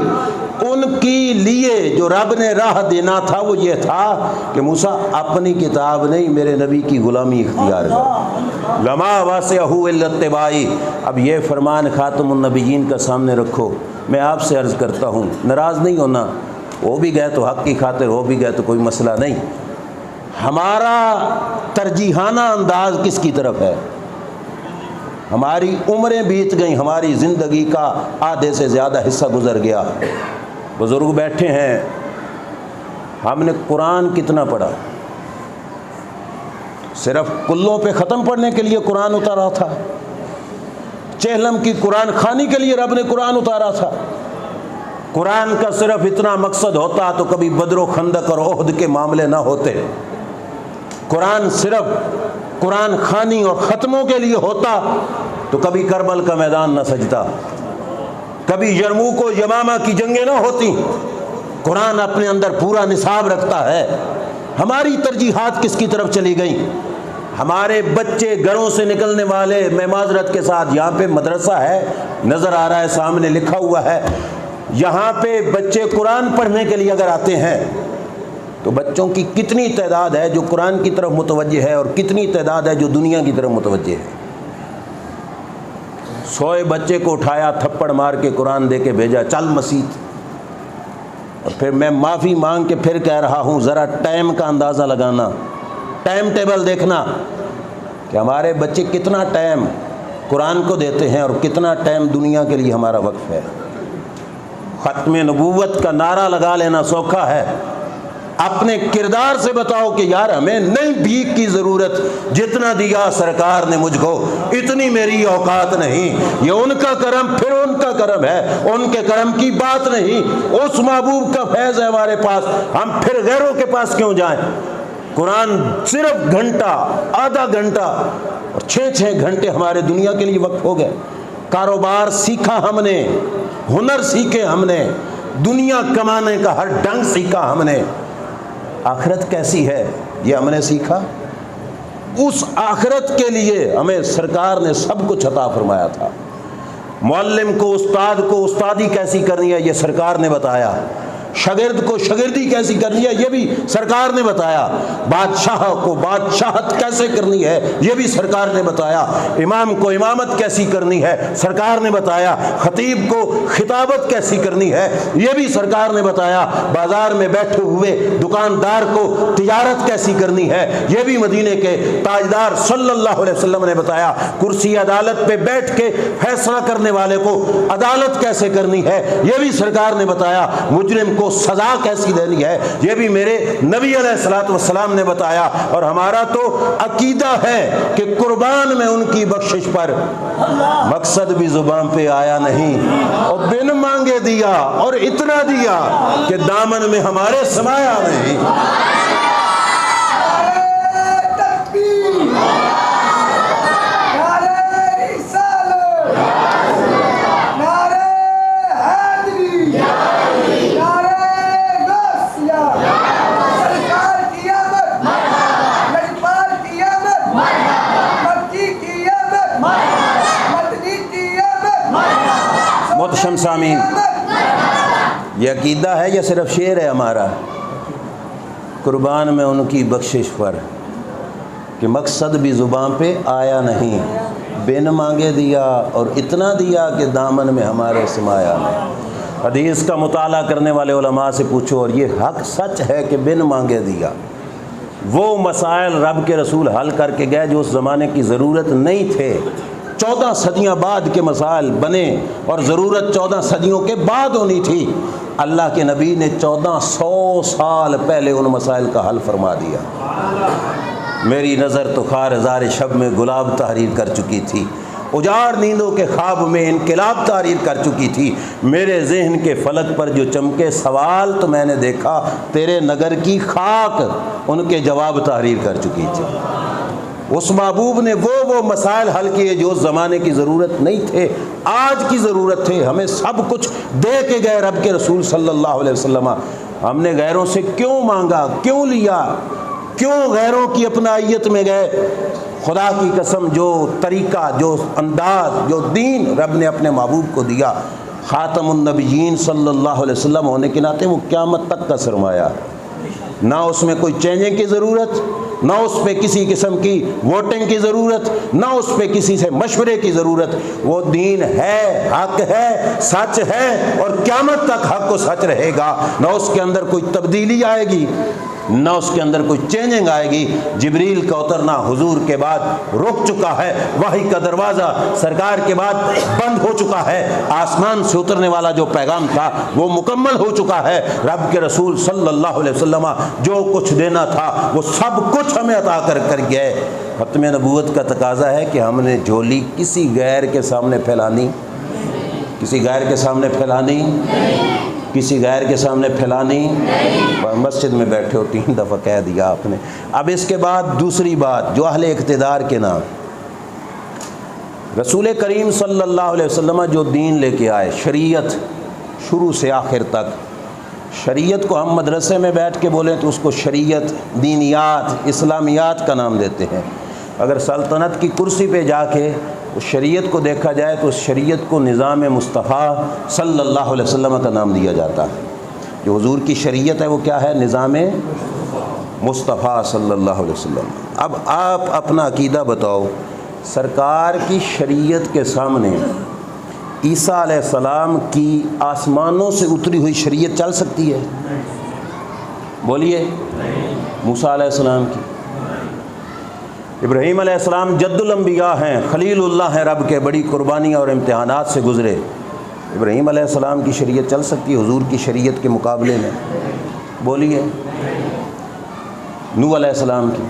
ان کی لیے جو رب نے راہ دینا تھا وہ یہ تھا کہ موسیٰ اپنی کتاب نہیں میرے نبی کی غلامی اختیار کرو، لما وسعہ الا اتباعی۔ اب یہ فرمان خاتم النبیین کا سامنے رکھو، میں آپ سے عرض کرتا ہوں، ناراض نہیں ہونا، وہ بھی گئے تو حق کی خاطر، ہو بھی گئے تو کوئی مسئلہ نہیں۔ ہمارا ترجیحانہ انداز کس کی طرف ہے؟ ہماری عمریں بیت گئیں، ہماری زندگی کا آدھے سے زیادہ حصہ گزر گیا، بزرگ بیٹھے ہیں، ہم نے قرآن کتنا پڑھا؟ صرف کلوں پہ ختم پڑھنے کے لیے قرآن اتارا تھا، چہلم کی قرآن خوانی کے لیے رب نے قرآن اتارا تھا۔ قرآن کا صرف اتنا مقصد ہوتا تو کبھی بدر و خندق اور احد کے معاملے نہ ہوتے۔ قرآن صرف قرآن خوانی اور ختموں کے لیے ہوتا تو کبھی کربل کا میدان نہ سجتا، کبھی یرموک و یمامہ کی جنگیں نہ ہوتی۔ قرآن اپنے اندر پورا نصاب رکھتا ہے۔ ہماری ترجیحات کس کی طرف چلی گئیں؟ ہمارے بچے گھروں سے نکلنے والے، میں معذرت کے ساتھ، یہاں پہ مدرسہ ہے، نظر آ رہا ہے، سامنے لکھا ہوا ہے، یہاں پہ بچے قرآن پڑھنے کے لیے اگر آتے ہیں تو بچوں کی کتنی تعداد ہے جو قرآن کی طرف متوجہ ہے اور کتنی تعداد ہے جو دنیا کی طرف متوجہ ہے؟ 100 بچے کو اٹھایا، تھپڑ مار کے قرآن دے کے بھیجا، چل مسجد، اور پھر میں معافی مانگ کے پھر کہہ رہا ہوں، ذرا ٹائم کا اندازہ لگانا، ٹائم ٹیبل دیکھنا کہ ہمارے بچے کتنا ٹائم قرآن کو دیتے ہیں اور کتنا ٹائم دنیا کے لیے ہمارا وقف ہے۔ ختم نبوت کا نعرہ لگا لینا سوکھا ہے، اپنے کردار سے بتاؤ کہ یار ہمیں نہیں بھیک کی ضرورت، جتنا دیا سرکار نے مجھ کو اتنی میری اوقات نہیں، یہ ان کا کرم، پھر ان کا کرم ہے، ان کے کرم کی بات نہیں، اس محبوب کا فیض ہے ہمارے پاس، ہم پھر غیروں کے پاس کیوں جائیں؟ قرآن صرف گھنٹہ، آدھا گھنٹہ اور 6 گھنٹے ہمارے دنیا کے لیے وقف ہو گئے۔ کاروبار سیکھا ہم نے، ہنر سیکھے ہم نے، دنیا کمانے کا ہر ڈنگ سیکھا ہم نے، آخرت کیسی ہے یہ ہم نے سیکھا۔ اس آخرت کے لیے ہمیں سرکار نے سب کچھ عطا فرمایا تھا۔ معلم کو، استاد کو استادی کیسی کرنی ہے یہ سرکار نے بتایا، شاگرد کو شاگردی کیسی کرنی ہے یہ بھی سرکار نے بتایا، بادشاہ کو بادشاہت کیسے کرنی ہے یہ بھی سرکار نے بتایا، امام کو امامت کیسی کرنی ہے سرکار نے بتایا، خطیب کو خطابت کیسی کرنی ہے یہ بھی سرکار نے بتایا، بازار میں بیٹھے ہوئے دکاندار کو تجارت کیسی کرنی ہے یہ بھی مدینے کے تاجدار صلی اللہ علیہ وسلم نے بتایا، کرسی عدالت پہ بیٹھ کے فیصلہ کرنے والے کو عدالت کیسے کرنی ہے یہ بھی سرکار نے بتایا، مجرم کو سزا کیسی دینی ہے یہ بھی میرے نبی علیہ الصلوۃ والسلام نے بتایا۔ اور ہمارا تو عقیدہ ہے کہ قربان میں ان کی بخشش پر مقصد بھی زبان پہ آیا نہیں، اور بن مانگے دیا اور اتنا دیا کہ دامن میں ہمارے سمایا نہیں۔ محتشم سامعین، یہ عقیدہ ہے یا صرف شعر ہے ہمارا؟ قربان میں ان کی بخشش پر کہ مقصد بھی زبان پہ آیا نہیں، بن مانگے دیا اور اتنا دیا کہ دامن میں ہمارے سمایا نہیں۔ حدیث کا مطالعہ کرنے والے علماء سے پوچھو، اور یہ حق سچ ہے کہ بن مانگے دیا۔ وہ مسائل رب کے رسول حل کر کے گئے جو اس زمانے کی ضرورت نہیں تھے، 14 صدیاں بعد کے مسائل بنے، اور ضرورت 14 صدیوں کے بعد ہونی تھی۔ اللہ کے نبی نے 1400 سال پہلے ان مسائل کا حل فرما دیا۔ میری نظر تو خار ہزار شب میں گلاب تحریر کر چکی تھی، اجاڑ نیندوں کے خواب میں انقلاب تحریر کر چکی تھی، میرے ذہن کے فلک پر جو چمکے سوال تو میں نے دیکھا تیرے نگر کی خاک ان کے جواب تحریر کر چکی تھی۔ اس محبوب نے وہ مسائل حل کیے جو اس زمانے کی ضرورت نہیں تھے، آج کی ضرورت تھے۔ ہمیں سب کچھ دے کے گئے رب کے رسول صلی اللہ علیہ وسلم، ہم نے غیروں سے کیوں مانگا، کیوں لیا؟ کیوں غیروں کی اپنائیت میں گئے؟ خدا کی قسم جو طریقہ، جو انداز، جو دین رب نے اپنے محبوب کو دیا، خاتم النبیین صلی اللہ علیہ وسلم ہونے کے ناطے وہ قیامت تک کا سرمایہ، نہ اس میں کوئی چینجنگ کی ضرورت، نہ اس پہ کسی قسم کی ووٹنگ کی ضرورت، نہ اس پہ کسی سے مشورے کی ضرورت۔ وہ دین ہے، حق ہے، سچ ہے، اور قیامت تک حق و سچ رہے گا، نہ اس کے اندر کوئی تبدیلی آئے گی، نہ اس کے اندر کوئی چینجنگ آئے گی۔ جبریل کا اترنا حضور کے بعد رک چکا ہے، وحی کا دروازہ سرکار کے بعد بند ہو چکا ہے، آسمان سے اترنے والا جو پیغام تھا وہ مکمل ہو چکا ہے۔ رب کے رسول صلی اللہ علیہ وسلم جو کچھ دینا تھا وہ سب کچھ ہمیں عطا کر گئے۔ ختم نبوت کا تقاضا ہے کہ ہم نے جھولی کسی غیر کے سامنے پھیلانی، کسی غیر کے سامنے پھیلانی، کسی غیر کے سامنے پھیلانی۔ مسجد میں بیٹھے ہو 3 دفعہ کہہ دیا آپ نے۔ اب اس کے بعد دوسری بات جو اہل اقتدار کے نام، رسول کریم صلی اللہ علیہ وسلم جو دین لے کے آئے، شریعت شروع سے آخر تک، شریعت کو ہم مدرسے میں بیٹھ کے بولیں تو اس کو شریعت، دینیات، اسلامیات کا نام دیتے ہیں۔ اگر سلطنت کی کرسی پہ جا کے اس شریعت کو دیکھا جائے تو اس شریعت کو نظام مصطفیٰ صلی اللہ علیہ وسلم کا نام دیا جاتا ہے۔ جو حضور کی شریعت ہے وہ کیا ہے؟ نظام مصطفیٰ صلی اللہ علیہ وسلم۔ اب آپ اپنا عقیدہ بتاؤ، سرکار کی شریعت کے سامنے عیسیٰ علیہ السلام کی آسمانوں سے اتری ہوئی شریعت چل سکتی ہے؟ بولیے۔ موسیٰ علیہ السلام کی، ابراہیم علیہ السلام جد الانبیاء ہیں، خلیل اللہ ہیں رب کے، بڑی قربانیاں اور امتحانات سے گزرے۔ ابراہیم علیہ السلام کی شریعت چل سکتی ہے حضور کی شریعت کے مقابلے میں؟ بولیے۔ نوح علیہ السلام کی،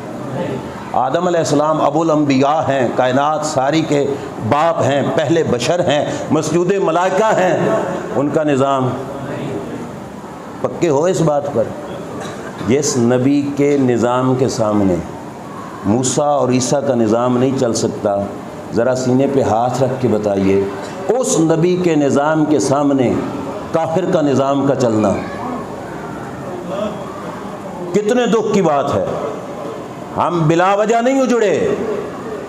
آدم علیہ السلام ابو الانبیاء ہیں، کائنات ساری کے باپ ہیں، پہلے بشر ہیں، مسجود ملائکہ ہیں، ان کا نظام؟ پکے ہو اس بات پر؟ جس نبی کے نظام کے سامنے موسیٰ اور عیسیٰ کا نظام نہیں چل سکتا، ذرا سینے پہ ہاتھ رکھ کے بتائیے اس نبی کے نظام کے سامنے کافر کا نظام کا چلنا کتنے دکھ کی بات ہے۔ ہم بلا وجہ نہیں اجڑے،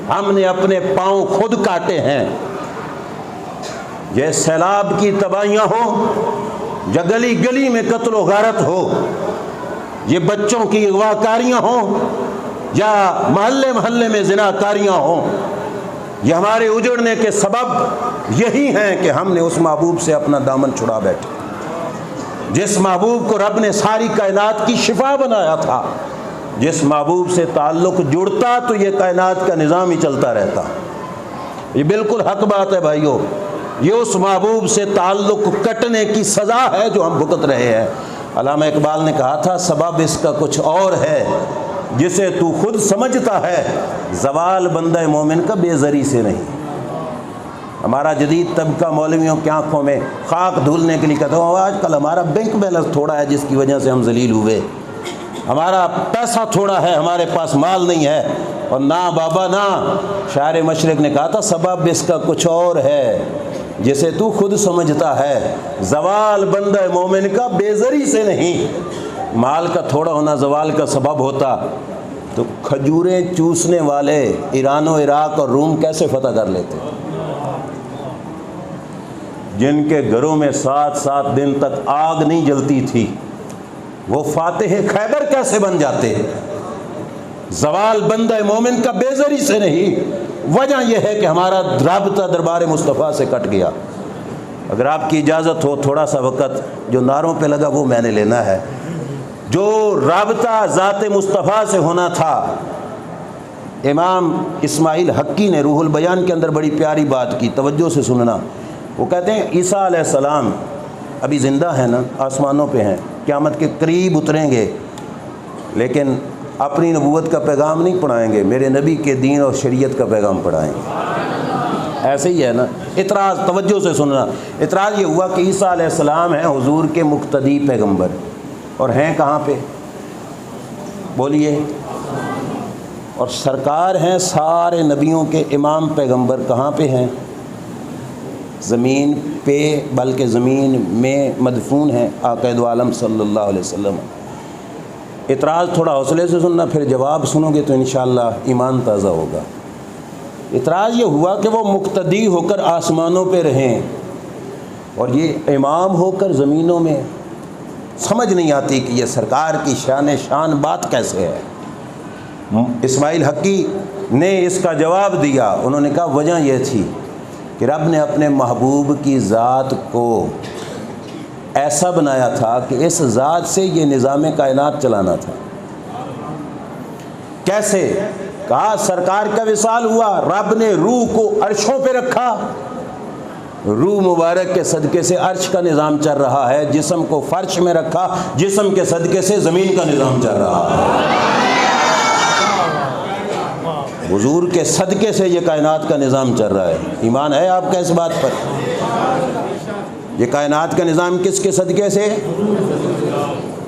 ہم نے اپنے پاؤں خود کاٹے ہیں۔ یہ سیلاب کی تباہیاں ہوں، یا گلی گلی میں قتل و غارت ہو، یہ بچوں کی اغوا کاریاں ہوں، یا محلے محلے میں زنا کاریاں ہوں، یہ ہمارے اجڑنے کے سبب یہی ہیں کہ ہم نے اس محبوب سے اپنا دامن چھڑا بیٹھے، جس محبوب کو رب نے ساری کائنات کی شفا بنایا تھا۔ جس محبوب سے تعلق جڑتا تو یہ کائنات کا نظام ہی چلتا رہتا۔ یہ بالکل حق بات ہے بھائیو، یہ اس محبوب سے تعلق کٹنے کی سزا ہے جو ہم بھگت رہے ہیں۔ علامہ اقبال نے کہا تھا سبب اس کا کچھ اور ہے جسے تو خود سمجھتا ہے، زوال بندہ مومن کا بے زری سے نہیں۔ ہمارا جدید طبقہ مولویوں کی آنکھوں میں خاک دھولنے کے لیے کہتا ہوں آج کل ہمارا بینک بیلنس تھوڑا ہے جس کی وجہ سے ہم ذلیل ہوئے، ہمارا پیسہ تھوڑا ہے، ہمارے پاس مال نہیں ہے، اور نہ بابا نہ، شاعر مشرق نے کہا تھا سبب اس کا کچھ اور ہے جسے تو خود سمجھتا ہے، زوال بندہ مومن کا بے زری سے نہیں۔ مال کا تھوڑا ہونا زوال کا سبب ہوتا تو کھجوریں چوسنے والے ایران و عراق اور روم کیسے فتح کر لیتے؟ جن کے گھروں میں 7 دن تک آگ نہیں جلتی تھی وہ فاتح خیبر کیسے بن جاتے؟ زوال بندہ مومن کا بے زری سے نہیں، وجہ یہ ہے کہ ہمارا رابطہ دربار مصطفیٰ سے کٹ گیا۔ اگر آپ کی اجازت ہو تھوڑا سا وقت جو نعروں پہ لگا وہ میں نے لینا ہے۔ جو رابطہ ذات مصطفیٰ سے ہونا تھا، امام اسماعیل حقی نے روح البیان کے اندر بڑی پیاری بات کی، توجہ سے سننا۔ وہ کہتے ہیں عیسیٰ علیہ السلام ابھی زندہ ہیں نا، آسمانوں پہ ہیں، قیامت کے قریب اتریں گے، لیکن اپنی نبوت کا پیغام نہیں پڑھائیں گے، میرے نبی کے دین اور شریعت کا پیغام پڑھائیں گے۔ ایسے ہی ہے نا۔ اعتراض، توجہ سے سننا، اعتراض یہ ہوا کہ عیسیٰ علیہ السلام ہیں حضور کے مقتدی پیغمبر، اور ہیں کہاں پہ؟ بولیے۔ اور سرکار ہیں سارے نبیوں کے امام پیغمبر، کہاں پہ ہیں؟ زمین پہ، بلکہ زمین میں مدفون ہیں آقا دو عالم صلی اللہ علیہ وسلم۔ اعتراض تھوڑا حوصلے سے سننا، پھر جواب سنو گے تو انشاءاللہ ایمان تازہ ہوگا۔ اعتراض یہ ہوا کہ وہ مقتدی ہو کر آسمانوں پہ رہیں اور یہ امام ہو کر زمینوں میں، سمجھ نہیں آتی کہ یہ سرکار کی شان بات کیسے ہے۔ اسماعیل حقی نے اس کا جواب دیا، انہوں نے کہا وجہ یہ تھی کہ رب نے اپنے محبوب کی ذات کو ایسا بنایا تھا کہ اس ذات سے یہ نظام کائنات چلانا تھا۔ کیسے؟ کہا سرکار کا وصال ہوا، رب نے روح کو عرشوں پہ رکھا، روح مبارک کے صدقے سے عرش کا نظام چل رہا ہے، جسم کو فرش میں رکھا، جسم کے صدقے سے زمین کا نظام چل رہا ہے۔ حضور کے صدقے سے یہ کائنات کا نظام چل رہا ہے۔ ایمان ہے آپ کا اس بات پر؟ یہ کائنات کا نظام کس کے صدقے سے؟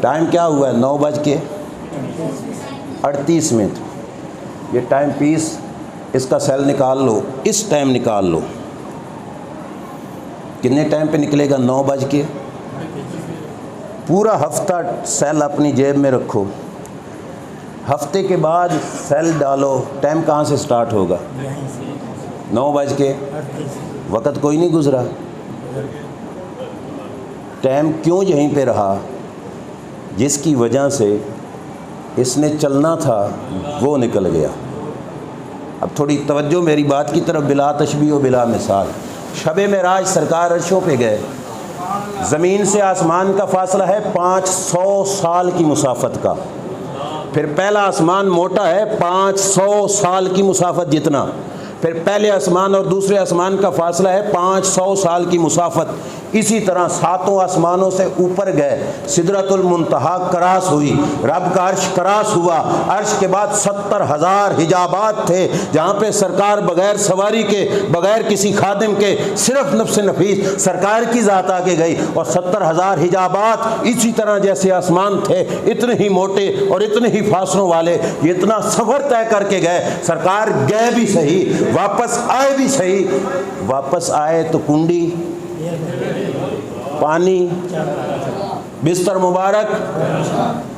ٹائم کیا ہوا ہے؟ 9:38۔ یہ ٹائم پیس اس کا سیل نکال لو، اس ٹائم نکال لو، کتنے ٹائم پہ نکلے گا؟ 9 پورا ہفتہ سیل اپنی جیب میں رکھو، ہفتے کے بعد سیل ڈالو، ٹائم کہاں سے سٹارٹ ہوگا؟ 9 وقت کوئی نہیں گزرا، ٹائم کیوں یہیں پہ رہا؟ جس کی وجہ سے اس نے چلنا تھا وہ نکل گیا۔ اب تھوڑی توجہ میری بات کی طرف، بلا تشبیہ و بلا مثال۔ شب معراج سرکار عرشوں پہ گئے، زمین سے آسمان کا فاصلہ ہے 500 سال کی مسافت کا، پھر پہلا آسمان موٹا ہے 500 سال کی مسافت جتنا، پھر پہلے آسمان اور دوسرے آسمان کا فاصلہ ہے 500 سال کی مسافت۔ اسی طرح 7 آسمانوں سے اوپر گئے، سدرۃ المنتہا کراس ہوئی، رب کا عرش کراس ہوا، عرش کے بعد 70,000 حجابات تھے جہاں پہ سرکار بغیر سواری کے، بغیر کسی خادم کے، صرف نفس نفیس سرکار کی ذات آ کے گئی، اور 70,000 حجابات اسی طرح جیسے آسمان تھے، اتنے ہی موٹے اور اتنے ہی فاصلوں والے، یہ اتنا سفر طے کر کے گئے۔ سرکار گئے بھی صحیح، واپس آئے بھی صحیح۔ واپس آئے تو کنڈی، پانی، بستر مبارک،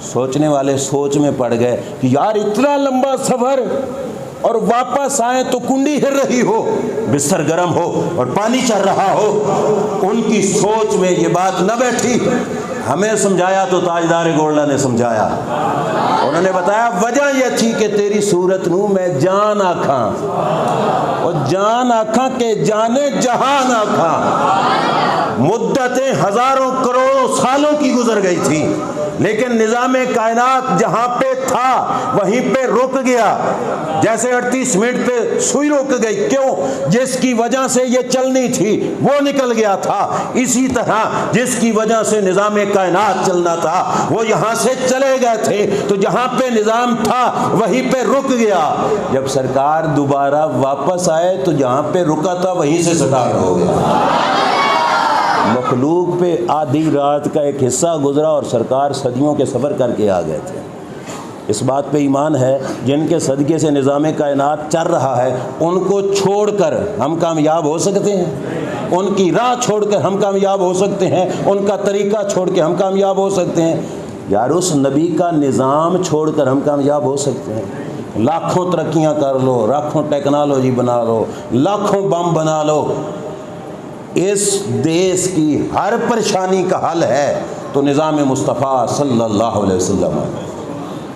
سوچنے والے سوچ میں پڑ گئے کہ یار اتنا لمبا سفر اور واپس آئے تو کنڈی ہل رہی ہو، بستر گرم ہو اور پانی چل رہا ہو۔ ان کی سوچ میں یہ بات نہ بیٹھی۔ ہمیں سمجھایا تو تاجدار گولڈا نے سمجھایا، انہوں نے بتایا وجہ یہ تھی کہ تیری صورت نو میں جان آکھاں، اور جان آکھاں کہ جانے جہان آکھاں۔ مدتیں ہزاروں کروڑوں سالوں کی گزر گئی تھی، لیکن نظام کائنات جہاں پہ تھا وہیں پہ رک گیا، جیسے 38 منٹ پہ سوئی رک گئی۔ کیوں؟ جس کی وجہ سے یہ چلنی تھی وہ نکل گیا تھا۔ اسی طرح جس کی وجہ سے نظام کائنات چلنا تھا وہ یہاں سے چلے گئے تھے، تو جہاں پہ نظام تھا وہیں پہ رک گیا۔ جب سرکار دوبارہ واپس آئے تو جہاں پہ رکا تھا وہیں سے سٹارٹ ہو گیا۔ مخلوق پہ آدھی رات کا ایک حصہ گزرا اور سرکار صدیوں کے سفر کر کے آ گئے تھے۔ اس بات پہ ایمان ہے، جن کے صدقے سے نظام کائنات چل رہا ہے ان کو چھوڑ کر ہم کامیاب ہو سکتے ہیں؟ ان کی راہ چھوڑ کر ہم کامیاب ہو سکتے ہیں؟ ان کا طریقہ چھوڑ کے ہم کامیاب ہو سکتے ہیں؟ یار اس نبی کا نظام چھوڑ کر ہم کامیاب ہو سکتے ہیں؟ لاکھوں ترقیاں کر لو، لاکھوں ٹیکنالوجی بنا لو، لاکھوں بم بنا لو، اس دیش کی ہر پریشانی کا حل ہے تو نظام مصطفیٰ صلی اللہ علیہ وسلم ہے۔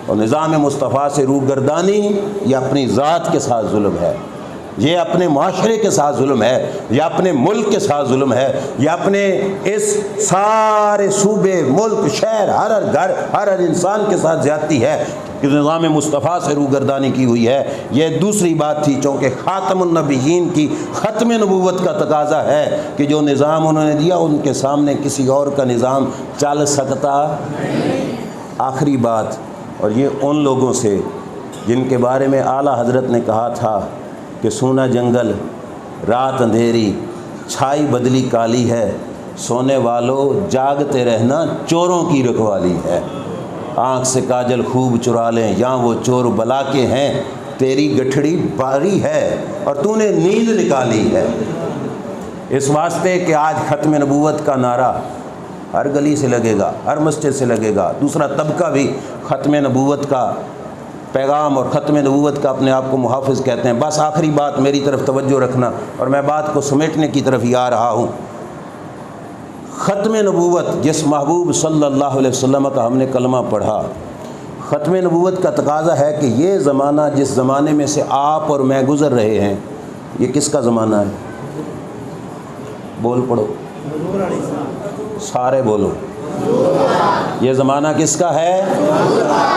اور نظام مصطفیٰ سے روگردانی یہ اپنی ذات کے ساتھ ظلم ہے، یہ اپنے معاشرے کے ساتھ ظلم ہے، یہ اپنے ملک کے ساتھ ظلم ہے، یہ اپنے اس سارے صوبے، ملک، شہر، ہر گھر، ہر انسان کے ساتھ زیادتی ہے کہ نظام مصطفیٰ سے روگردانی کی ہوئی ہے۔ یہ دوسری بات تھی، چونکہ خاتم النبیین کی ختم نبوت کا تقاضا ہے کہ جو نظام انہوں نے دیا ان کے سامنے کسی اور کا نظام چل سکتا۔ آخری بات، اور یہ ان لوگوں سے جن کے بارے میں اعلیٰ حضرت نے کہا تھا کہ سونا جنگل، رات اندھیری، چھائی بدلی کالی ہے، سونے والوں جاگتے رہنا چوروں کی رکھوالی ہے۔ آنکھ سے کاجل خوب چرا لیں، یہاں وہ چور بلا کے ہیں، تیری گٹھڑی باری ہے اور تو نے نیند نکالی ہے۔ اس واسطے کہ آج ختم نبوت کا نعرہ ہر گلی سے لگے گا، ہر مسجد سے لگے گا۔ دوسرا طبقہ بھی ختم نبوت کا پیغام اور ختم نبوت کا اپنے آپ کو محافظ کہتے ہیں۔ بس آخری بات میری طرف توجہ رکھنا، اور میں بات کو سمیٹنے کی طرف ہی آ رہا ہوں۔ ختم نبوت، جس محبوب صلی اللہ علیہ وسلم کا ہم نے کلمہ پڑھا، ختم نبوت کا تقاضا ہے کہ یہ زمانہ جس زمانے میں سے آپ اور میں گزر رہے ہیں، یہ کس کا زمانہ ہے؟ بول پڑو، سارے بولو، یہ زمانہ کس کا ہے؟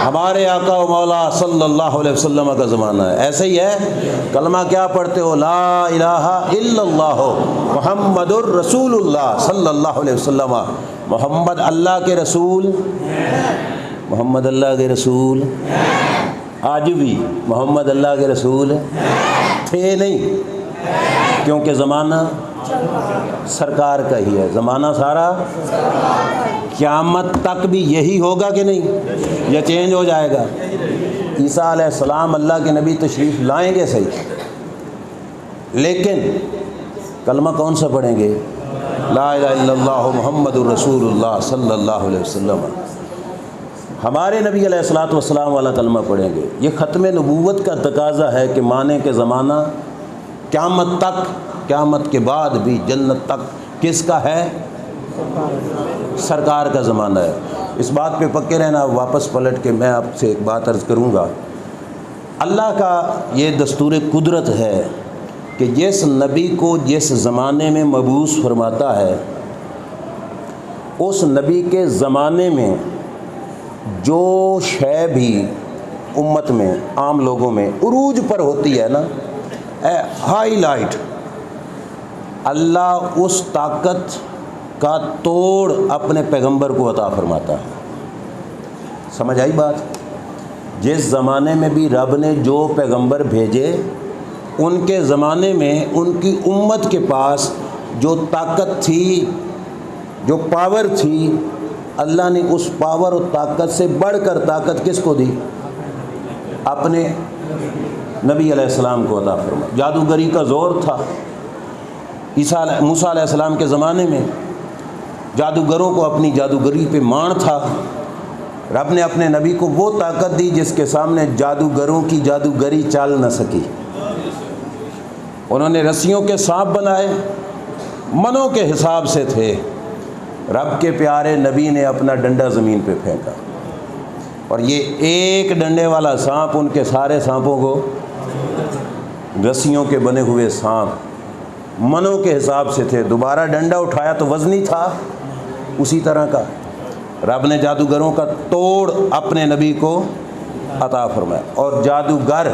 ہمارے آقا و مولا صلی اللہ علیہ وسلم کا زمانہ ہے۔ ایسے ہی ہے، کلمہ کیا پڑھتے ہو؟ لا الہ الا اللہ محمد الرسول اللہ صلی اللہ علیہ وسلم۔ محمد اللہ کے رسول، محمد اللہ کے رسول آج بھی محمد اللہ کے رسول تھے نہیں، کیونکہ زمانہ سرکار کا ہی ہے، زمانہ سارا قیامت تک بھی یہی ہوگا کہ نہیں، یا چینج ہو جائے گا؟ عیسیٰ علیہ السلام اللہ کے نبی تشریف لائیں گے صحیح، لیکن کلمہ کون سا پڑھیں گے؟ لا الہ الا اللہ محمد الرسول اللہ صلی اللہ علیہ وسلم۔ ہمارے نبی علیہ الصلوۃ والسلام والا کلمہ پڑھیں گے۔ یہ ختم نبوت کا تقاضا ہے کہ مانے کہ زمانہ قیامت تک، قیامت کے بعد بھی جنت تک کس کا ہے؟ سرکار کا زمانہ ہے۔ اس بات پہ پکے رہنا۔ واپس پلٹ کے میں آپ سے ایک بات عرض کروں گا۔ اللہ کا یہ دستور قدرت ہے کہ جس نبی کو جس زمانے میں مبعوث فرماتا ہے، اس نبی کے زمانے میں جو شے بھی امت میں، عام لوگوں میں عروج پر ہوتی ہے نا، ہائی لائٹ، اللہ اس طاقت کا توڑ اپنے پیغمبر کو عطا فرماتا ہے۔ سمجھ آئی بات؟ جس زمانے میں بھی رب نے جو پیغمبر بھیجے، ان کے زمانے میں ان کی امت کے پاس جو طاقت تھی، جو پاور تھی، اللہ نے اس پاور اور طاقت سے بڑھ کر طاقت کس کو دی؟ اپنے نبی علیہ السلام کو عطا فرمایا۔ جادوگری کا زور تھا موسیٰ علیہ السلام کے زمانے میں، جادوگروں کو اپنی جادوگری پہ مان تھا۔ رب نے اپنے نبی کو وہ طاقت دی جس کے سامنے جادوگروں کی جادوگری چل نہ سکی۔ انہوں نے رسیوں کے سانپ بنائے، منوں کے حساب سے تھے۔ رب کے پیارے نبی نے اپنا ڈنڈا زمین پہ پھینکا، اور یہ ایک ڈنڈے والا سانپ ان کے سارے سانپوں کو، رسیوں کے بنے ہوئے سانپ منوں کے حساب سے تھے۔ دوبارہ ڈنڈا اٹھایا تو وزنی تھا اسی طرح کا۔ رب نے جادوگروں کا توڑ اپنے نبی کو عطا فرمایا، اور جادوگر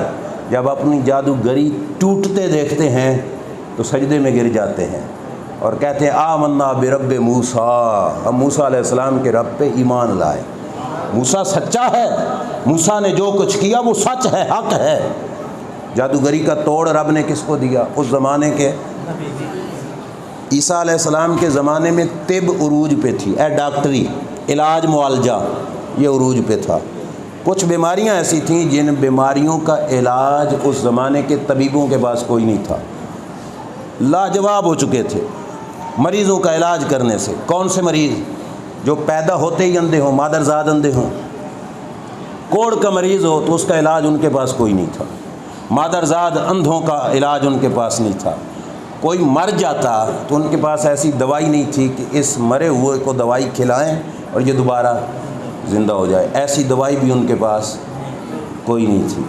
جب اپنی جادوگری ٹوٹتے دیکھتے ہیں تو سجدے میں گر جاتے ہیں اور کہتے ہیں آمنا برب موسیٰ، ہم موسیٰ علیہ السلام کے رب پہ ایمان لائے۔ موسیٰ سچا ہے، موسیٰ نے جو کچھ کیا وہ سچ ہے، حق ہے۔ جادوگری کا توڑ رب نے کس کو دیا؟ اس زمانے کے عیسیٰ علیہ السلام کے زمانے میں طب عروج پہ تھی، ڈاکٹری، علاج معالجہ یہ عروج پہ تھا۔ کچھ بیماریاں ایسی تھیں جن بیماریوں کا علاج اس زمانے کے طبیبوں کے پاس کوئی نہیں تھا، لاجواب ہو چکے تھے مریضوں کا علاج کرنے سے۔ کون سے مریض؟ جو پیدا ہوتے ہی اندھے ہوں، مادرزاد اندھے ہوں۔ کوڑ کا مریض ہو تو اس کا علاج ان کے پاس کوئی نہیں تھا۔ مادرزاد اندھوں کا علاج ان کے پاس نہیں تھا۔ کوئی مر جاتا تو ان کے پاس ایسی دوائی نہیں تھی کہ اس مرے ہوئے کو دوائی کھلائیں اور یہ دوبارہ زندہ ہو جائے، ایسی دوائی بھی ان کے پاس کوئی نہیں تھی۔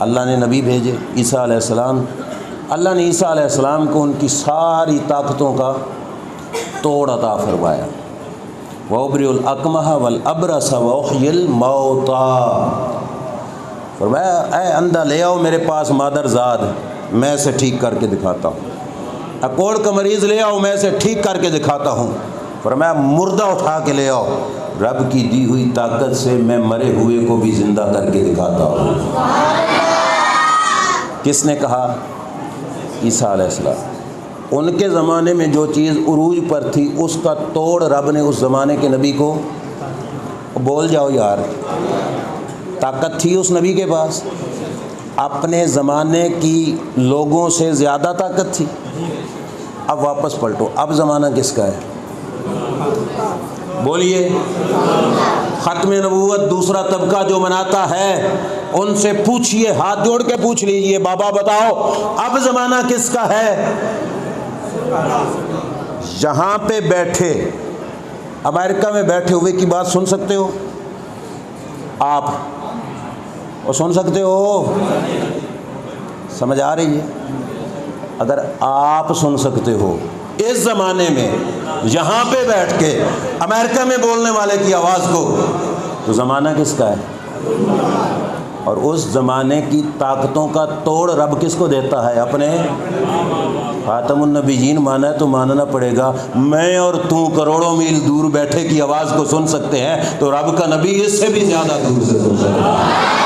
اللہ نے نبی بھیجے عیسیٰ علیہ السلام۔ اللہ نے عیسیٰ علیہ السلام کو ان کی ساری طاقتوں کا توڑ عطا فرمایا۔ وَأُبْرِئُ الْأَكْمَحَ وَالْأَبْرَصَ وَأُحْيِي الْمَوْتَىٰ، فرمایا اے اندھا لے آؤ میرے پاس مادرزاد، میں اسے ٹھیک کر کے دکھاتا ہوں۔ کوڑ کا مریض لے آؤ، میں اسے ٹھیک کر کے دکھاتا ہوں۔ فرمایا مردہ اٹھا کے لے آؤ، رب کی دی ہوئی طاقت سے میں مرے ہوئے کو بھی زندہ کر کے دکھاتا ہوں۔ کس نے کہا؟ عیسیٰ علیہ السلام۔ ان کے زمانے میں جو چیز عروج پر تھی اس کا توڑ رب نے اس زمانے کے نبی کو، بول جاؤ یار، طاقت تھی اس نبی کے پاس، اپنے زمانے کی لوگوں سے زیادہ طاقت تھی۔ اب واپس پلٹو، اب زمانہ کس کا ہے؟ بولیے ختم نبوت دوسرا طبقہ جو مناتا ہے ان سے پوچھئے، ہاتھ جوڑ کے پوچھ لیجئے، بابا بتاؤ اب زمانہ کس کا ہے؟ یہاں پہ بیٹھے امریکہ میں بیٹھے ہوئے کی بات سن سکتے ہو آپ؟ اور سن سکتے ہو؟ سمجھ آ رہی ہے؟ اگر آپ سن سکتے ہو اس زمانے میں یہاں پہ بیٹھ کے امریکہ میں بولنے والے کی آواز کو، تو زمانہ کس کا ہے؟ اور اس زمانے کی طاقتوں کا توڑ رب کس کو دیتا ہے؟ اپنے خاتم النبیین مانا ہے تو ماننا پڑے گا۔ میں اور تو کروڑوں میل دور بیٹھے کی آواز کو سن سکتے ہیں تو رب کا نبی اس سے بھی زیادہ دور سے سن سکتا ہے۔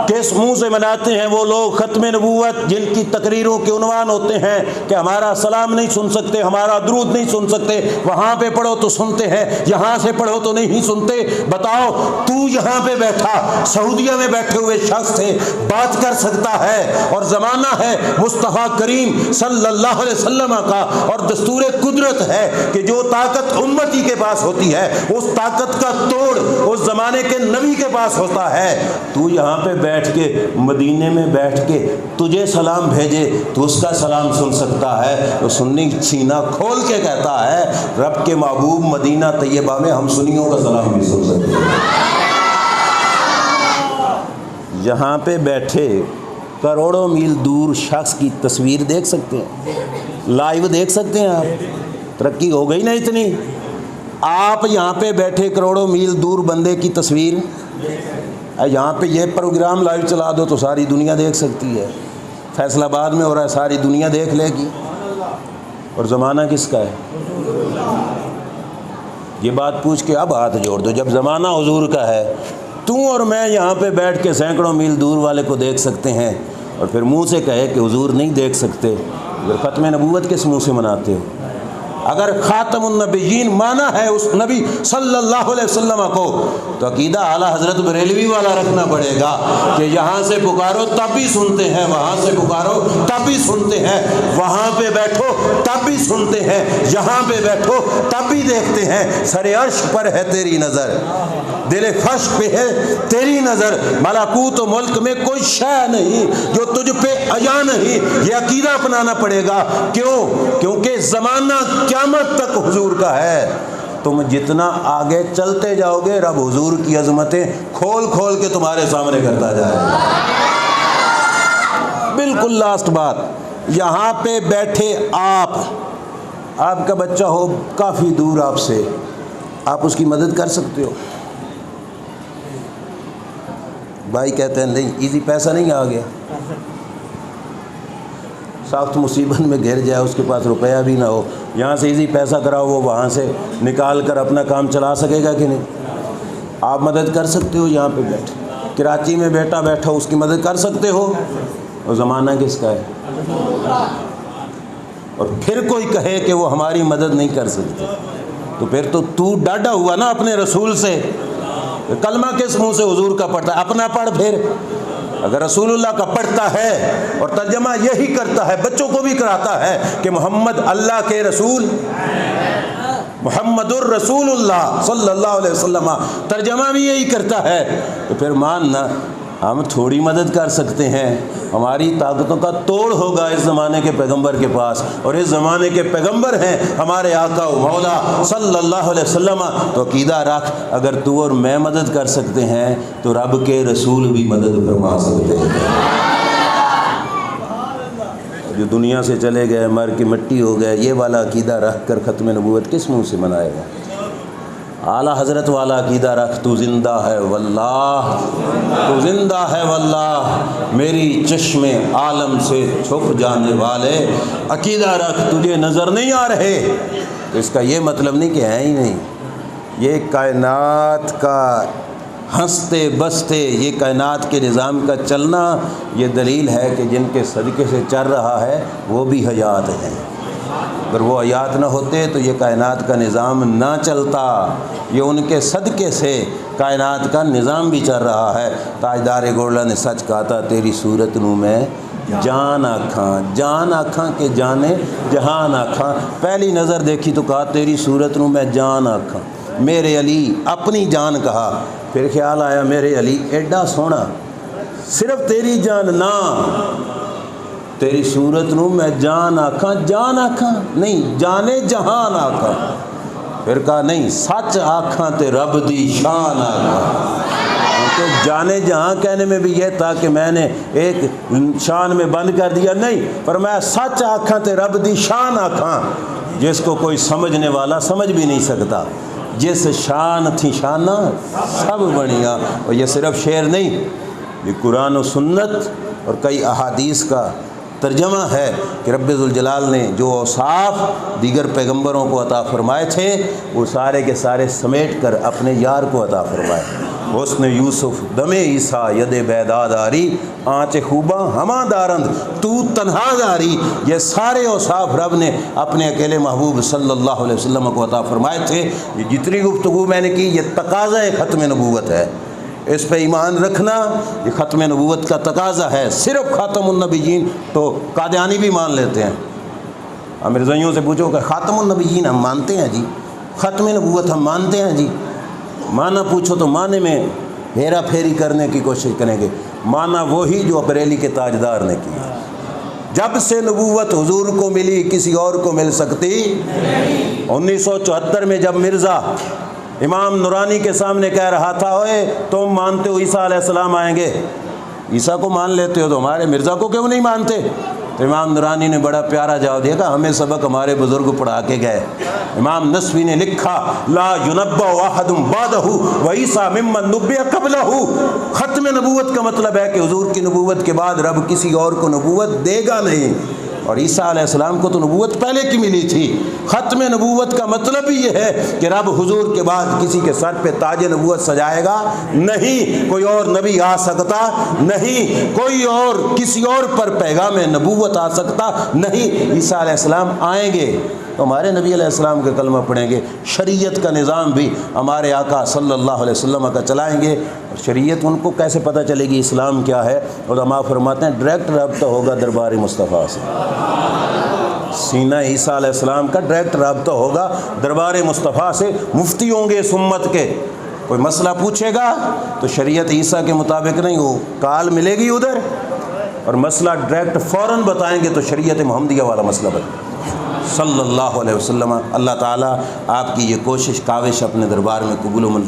کس منہ سے مناتے ہیں وہ لوگ ختم نبوت جن کی تقریروں کے عنوان ہوتے ہیں کہ ہمارا سلام نہیں سن سکتے، ہمارا درود نہیں سن سکتے، وہاں پہ پڑھو تو سنتے ہیں، یہاں سے پڑھو تو نہیں سنتے۔ بتاؤ تو یہاں پہ بیٹھا سعودیہ میں بیٹھے ہوئے شخص سے بات کر سکتا ہے، اور زمانہ ہے مصطفیٰ کریم صلی اللہ علیہ وسلم کا، اور دستور قدرت ہے کہ جو طاقت امتی کے پاس ہوتی ہے اس طاقت کا توڑ اس زمانے کے نبی کے پاس ہوتا ہے۔ تو یہاں پہ بیٹھ کے مدینے میں بیٹھ کے تجھے سلام بھیجے تو اس کا سلام سن سکتا ہے، تو سنی سینہ کھول کے کہتا ہے رب کے محبوب مدینہ طیبہ میں ہم سنیوں کا سلام بھی سن سکتے ہیں۔ یہاں پہ بیٹھے کروڑوں میل دور شخص کی تصویر دیکھ سکتے ہیں، لائیو دیکھ سکتے ہیں آپ۔ ترقی ہو گئی نا اتنی، آپ یہاں پہ بیٹھے کروڑوں میل دور بندے کی تصویر، یہاں پہ یہ پروگرام لائیو چلا دو تو ساری دنیا دیکھ سکتی ہے۔ فیصل آباد میں ہو رہا ہے، ساری دنیا دیکھ لے گی۔ اور زمانہ کس کا ہے؟ یہ بات پوچھ کے اب ہاتھ جوڑ دو، جب زمانہ حضور کا ہے تو اور میں یہاں پہ بیٹھ کے سینکڑوں میل دور والے کو دیکھ سکتے ہیں، اور پھر منہ سے کہے کہ حضور نہیں دیکھ سکتے، اگر ختم نبوت کس منہ سے مناتے ہو؟ اگر خاتم النبیین مانا ہے اس نبی صلی اللہ علیہ وسلم کو، تو عقیدہ اعلیٰ حضرت بریلوی والا رکھنا پڑے گا کہ یہاں سے پکارو تب بھی سنتے ہیں، وہاں سے پکارو تب بھی سنتے ہیں، وہاں پہ بیٹھو تب بھی سنتے ہیں، یہاں پہ بیٹھو تب بھی دیکھتے ہیں۔ سر عرش پر ہے تیری نظر، دل فرش پہ ہے تیری نظر، ملکوت و ملک میں کوئی شے نہیں جو تجھ پہ عیاں نہیں۔ یہ عقیدہ اپنانا پڑے گا۔ کیوں؟ کیونکہ زمانہ قیامت تک حضور کا ہے۔ تم جتنا آگے چلتے جاؤ گے رب حضور کی عظمتیں کھول کھول کے تمہارے سامنے کرتا جائے گا۔ بالکل لاسٹ بات، یہاں پہ بیٹھے آپ کا بچہ ہو کافی دور آپ سے، آپ اس کی مدد کر سکتے ہو؟ بھائی کہتے ہیں نہیں ایزی پیسہ نہیں آ گیا، سخت مصیبت میں گھر جائے، اس کے پاس روپیہ بھی نہ ہو، یہاں سے ایزی پیسہ کراؤ، وہ وہاں سے نکال کر اپنا کام چلا سکے گا کہ نہیں؟ آپ مدد کر سکتے ہو یہاں پہ بیٹھے، کراچی میں بیٹا بیٹھا اس کی مدد کر سکتے ہو؟ اور زمانہ کس کا ہے؟ اور پھر کوئی کہے کہ وہ ہماری مدد نہیں کر سکتے، تو پھر تو ڈاڈا ہوا نا اپنے رسول سے۔ کلمہ کس منہ سے حضور کا پڑھتا ہے؟ اپنا پڑھ پھر۔ اگر رسول اللہ کا پڑھتا ہے اور ترجمہ یہی کرتا ہے، بچوں کو بھی کراتا ہے کہ محمد اللہ کے رسول، محمد الرسول اللہ صلی اللہ علیہ وسلم، ترجمہ بھی یہی کرتا ہے، تو پھر ماننا ہم تھوڑی مدد کر سکتے ہیں، ہماری طاقتوں کا توڑ ہوگا اس زمانے کے پیغمبر کے پاس، اور اس زمانے کے پیغمبر ہیں ہمارے آقا و مولا صلی اللہ علیہ وسلم۔ تو عقیدہ رکھ اگر تو اور میں مدد کر سکتے ہیں تو رب کے رسول بھی مدد فرما سکتے ہیں۔ جو دنیا سے چلے گئے، مر کے مٹی ہو گئے، یہ والا عقیدہ رکھ کر ختم نبوت کس منہ سے منائے گا؟ اعلیٰ حضرت والا عقیدہ رکھ، تو زندہ ہے واللہ، تو زندہ ہے واللہ، میری چشم عالم سے چھپ جانے والے، عقیدہ رکھ تجھے نظر نہیں آ رہے، تو اس کا یہ مطلب نہیں کہ ہیں ہی نہیں۔ یہ کائنات کا ہنستے بستے، یہ کائنات کے نظام کا چلنا، یہ دلیل ہے کہ جن کے صدقے سے چل رہا ہے وہ بھی حیات ہیں۔ اگر وہ حیات نہ ہوتے تو یہ کائنات کا نظام نہ چلتا، یہ ان کے صدقے سے کائنات کا نظام بھی چل رہا ہے۔ تاجدار گولڑا نے سچ کہا تھا، تیری صورت نو میں جان آکھاں، جان آکھاں کہ جانے جہان آکھاں۔ پہلی نظر دیکھی تو کہا تیری صورت نو میں جان آکھاں، میرے علی اپنی جان کہا، پھر خیال آیا میرے علی ایڈا سونا، صرف تیری جان نہ، تیری صورت نو میں جان آکھاں، جان آکھاں نہیں جانے جہان آکھاں۔ پھر کہا نہیں سچ آکھاں تے رب دی شان آکھاں۔ تو جانے جہاں کہنے میں بھی یہ تھا کہ میں نے ایک شان میں بند کر دیا، نہیں، پر میں سچ آکھاں تے رب دی شان آکھاں، جس کو کوئی سمجھنے والا سمجھ بھی نہیں سکتا۔ جس شان تھی شانہ سب بنیا۔ اور یہ صرف شعر نہیں، یہ قرآن و سنت اور کئی احادیث کا ترجمہ ہے کہ رب ذوالجلال نے جو اوصاف دیگر پیغمبروں کو عطا فرمائے تھے وہ سارے کے سارے سمیٹ کر اپنے یار کو عطا فرمائے۔ حسن یوسف دم عیسیٰ ید بیداد آری، آنچ خوباں ہماں دارند تو تنہا داری، یہ سارے اوصاف رب نے اپنے اکیلے محبوب صلی اللہ علیہ وسلم کو عطا فرمائے تھے۔ یہ جتنی گفتگو میں نے کی یہ تقاضا ختم نبوت ہے، اس پہ ایمان رکھنا یہ ختم نبوت کا تقاضا ہے۔ صرف خاتم النبیین تو قادیانی بھی مان لیتے ہیں، مرزائیوں سے پوچھو کہ خاتم النبیین ہم مانتے ہیں جی، ختم نبوت ہم مانتے ہیں جی، معنی پوچھو تو معنی میں ہیرا پھیری کرنے کی کوشش کریں گے، معنی وہی جو بریلی کے تاجدار نے کی۔ جب سے نبوت حضور کو ملی کسی اور کو مل سکتی؟ 1974 میں جب مرزا امام نورانی کے سامنے کہہ رہا تھا اوے تم مانتے ہو عیسیٰ علیہ السلام آئیں گے، عیسیٰ کو مان لیتے ہو تو ہمارے مرزا کو کیوں نہیں مانتے؟ تو امام نورانی نے بڑا پیارا جواب دیا کہ ہمیں سبق ہمارے بزرگ پڑھا کے گئے۔ امام نصفی نے لکھا لا ینبأ احد بعدہ وعیسیٰ ممن نبئ قبلہ، ختم نبوت کا مطلب ہے کہ حضور کی نبوت کے بعد رب کسی اور کو نبوت دے گا نہیں، اور عیسیٰ علیہ السلام کو تو نبوت پہلے کی ملی تھی۔ ختم نبوت کا مطلب ہی یہ ہے کہ رب حضور کے بعد کسی کے سر پہ تاج نبوت سجائے گا نہیں، کوئی اور نبی آ سکتا نہیں، کوئی اور کسی اور پر پیغام نبوت آ سکتا نہیں، عیسیٰ علیہ السلام آئیں گے تو ہمارے نبی علیہ السلام کا کلمہ پڑھیں گے، شریعت کا نظام بھی ہمارے آقا صلی اللہ علیہ وسلم کا چلائیں گے۔ اور شریعت ان کو کیسے پتہ چلے گی اسلام کیا ہے؟ علماء فرماتے ہیں ڈائریکٹ رابطہ ہوگا دربار مصطفیٰ سے، سینہ عیسیٰ علیہ السلام کا ڈائریکٹ رابطہ ہوگا دربار مصطفیٰ سے۔ مفتی ہوں گے اس امت کے، کوئی مسئلہ پوچھے گا تو شریعت عیسیٰ کے مطابق نہیں، وہ کال ملے گی ادھر، اور مسئلہ ڈائریکٹ فوراً بتائیں گے تو شریعت محمدیہ والا مسئلہ بنے صلی اللہ علیہ وسلم۔ اللہ تعالیٰ آپ کی یہ کوشش کاوش اپنے دربار میں قبول و منظور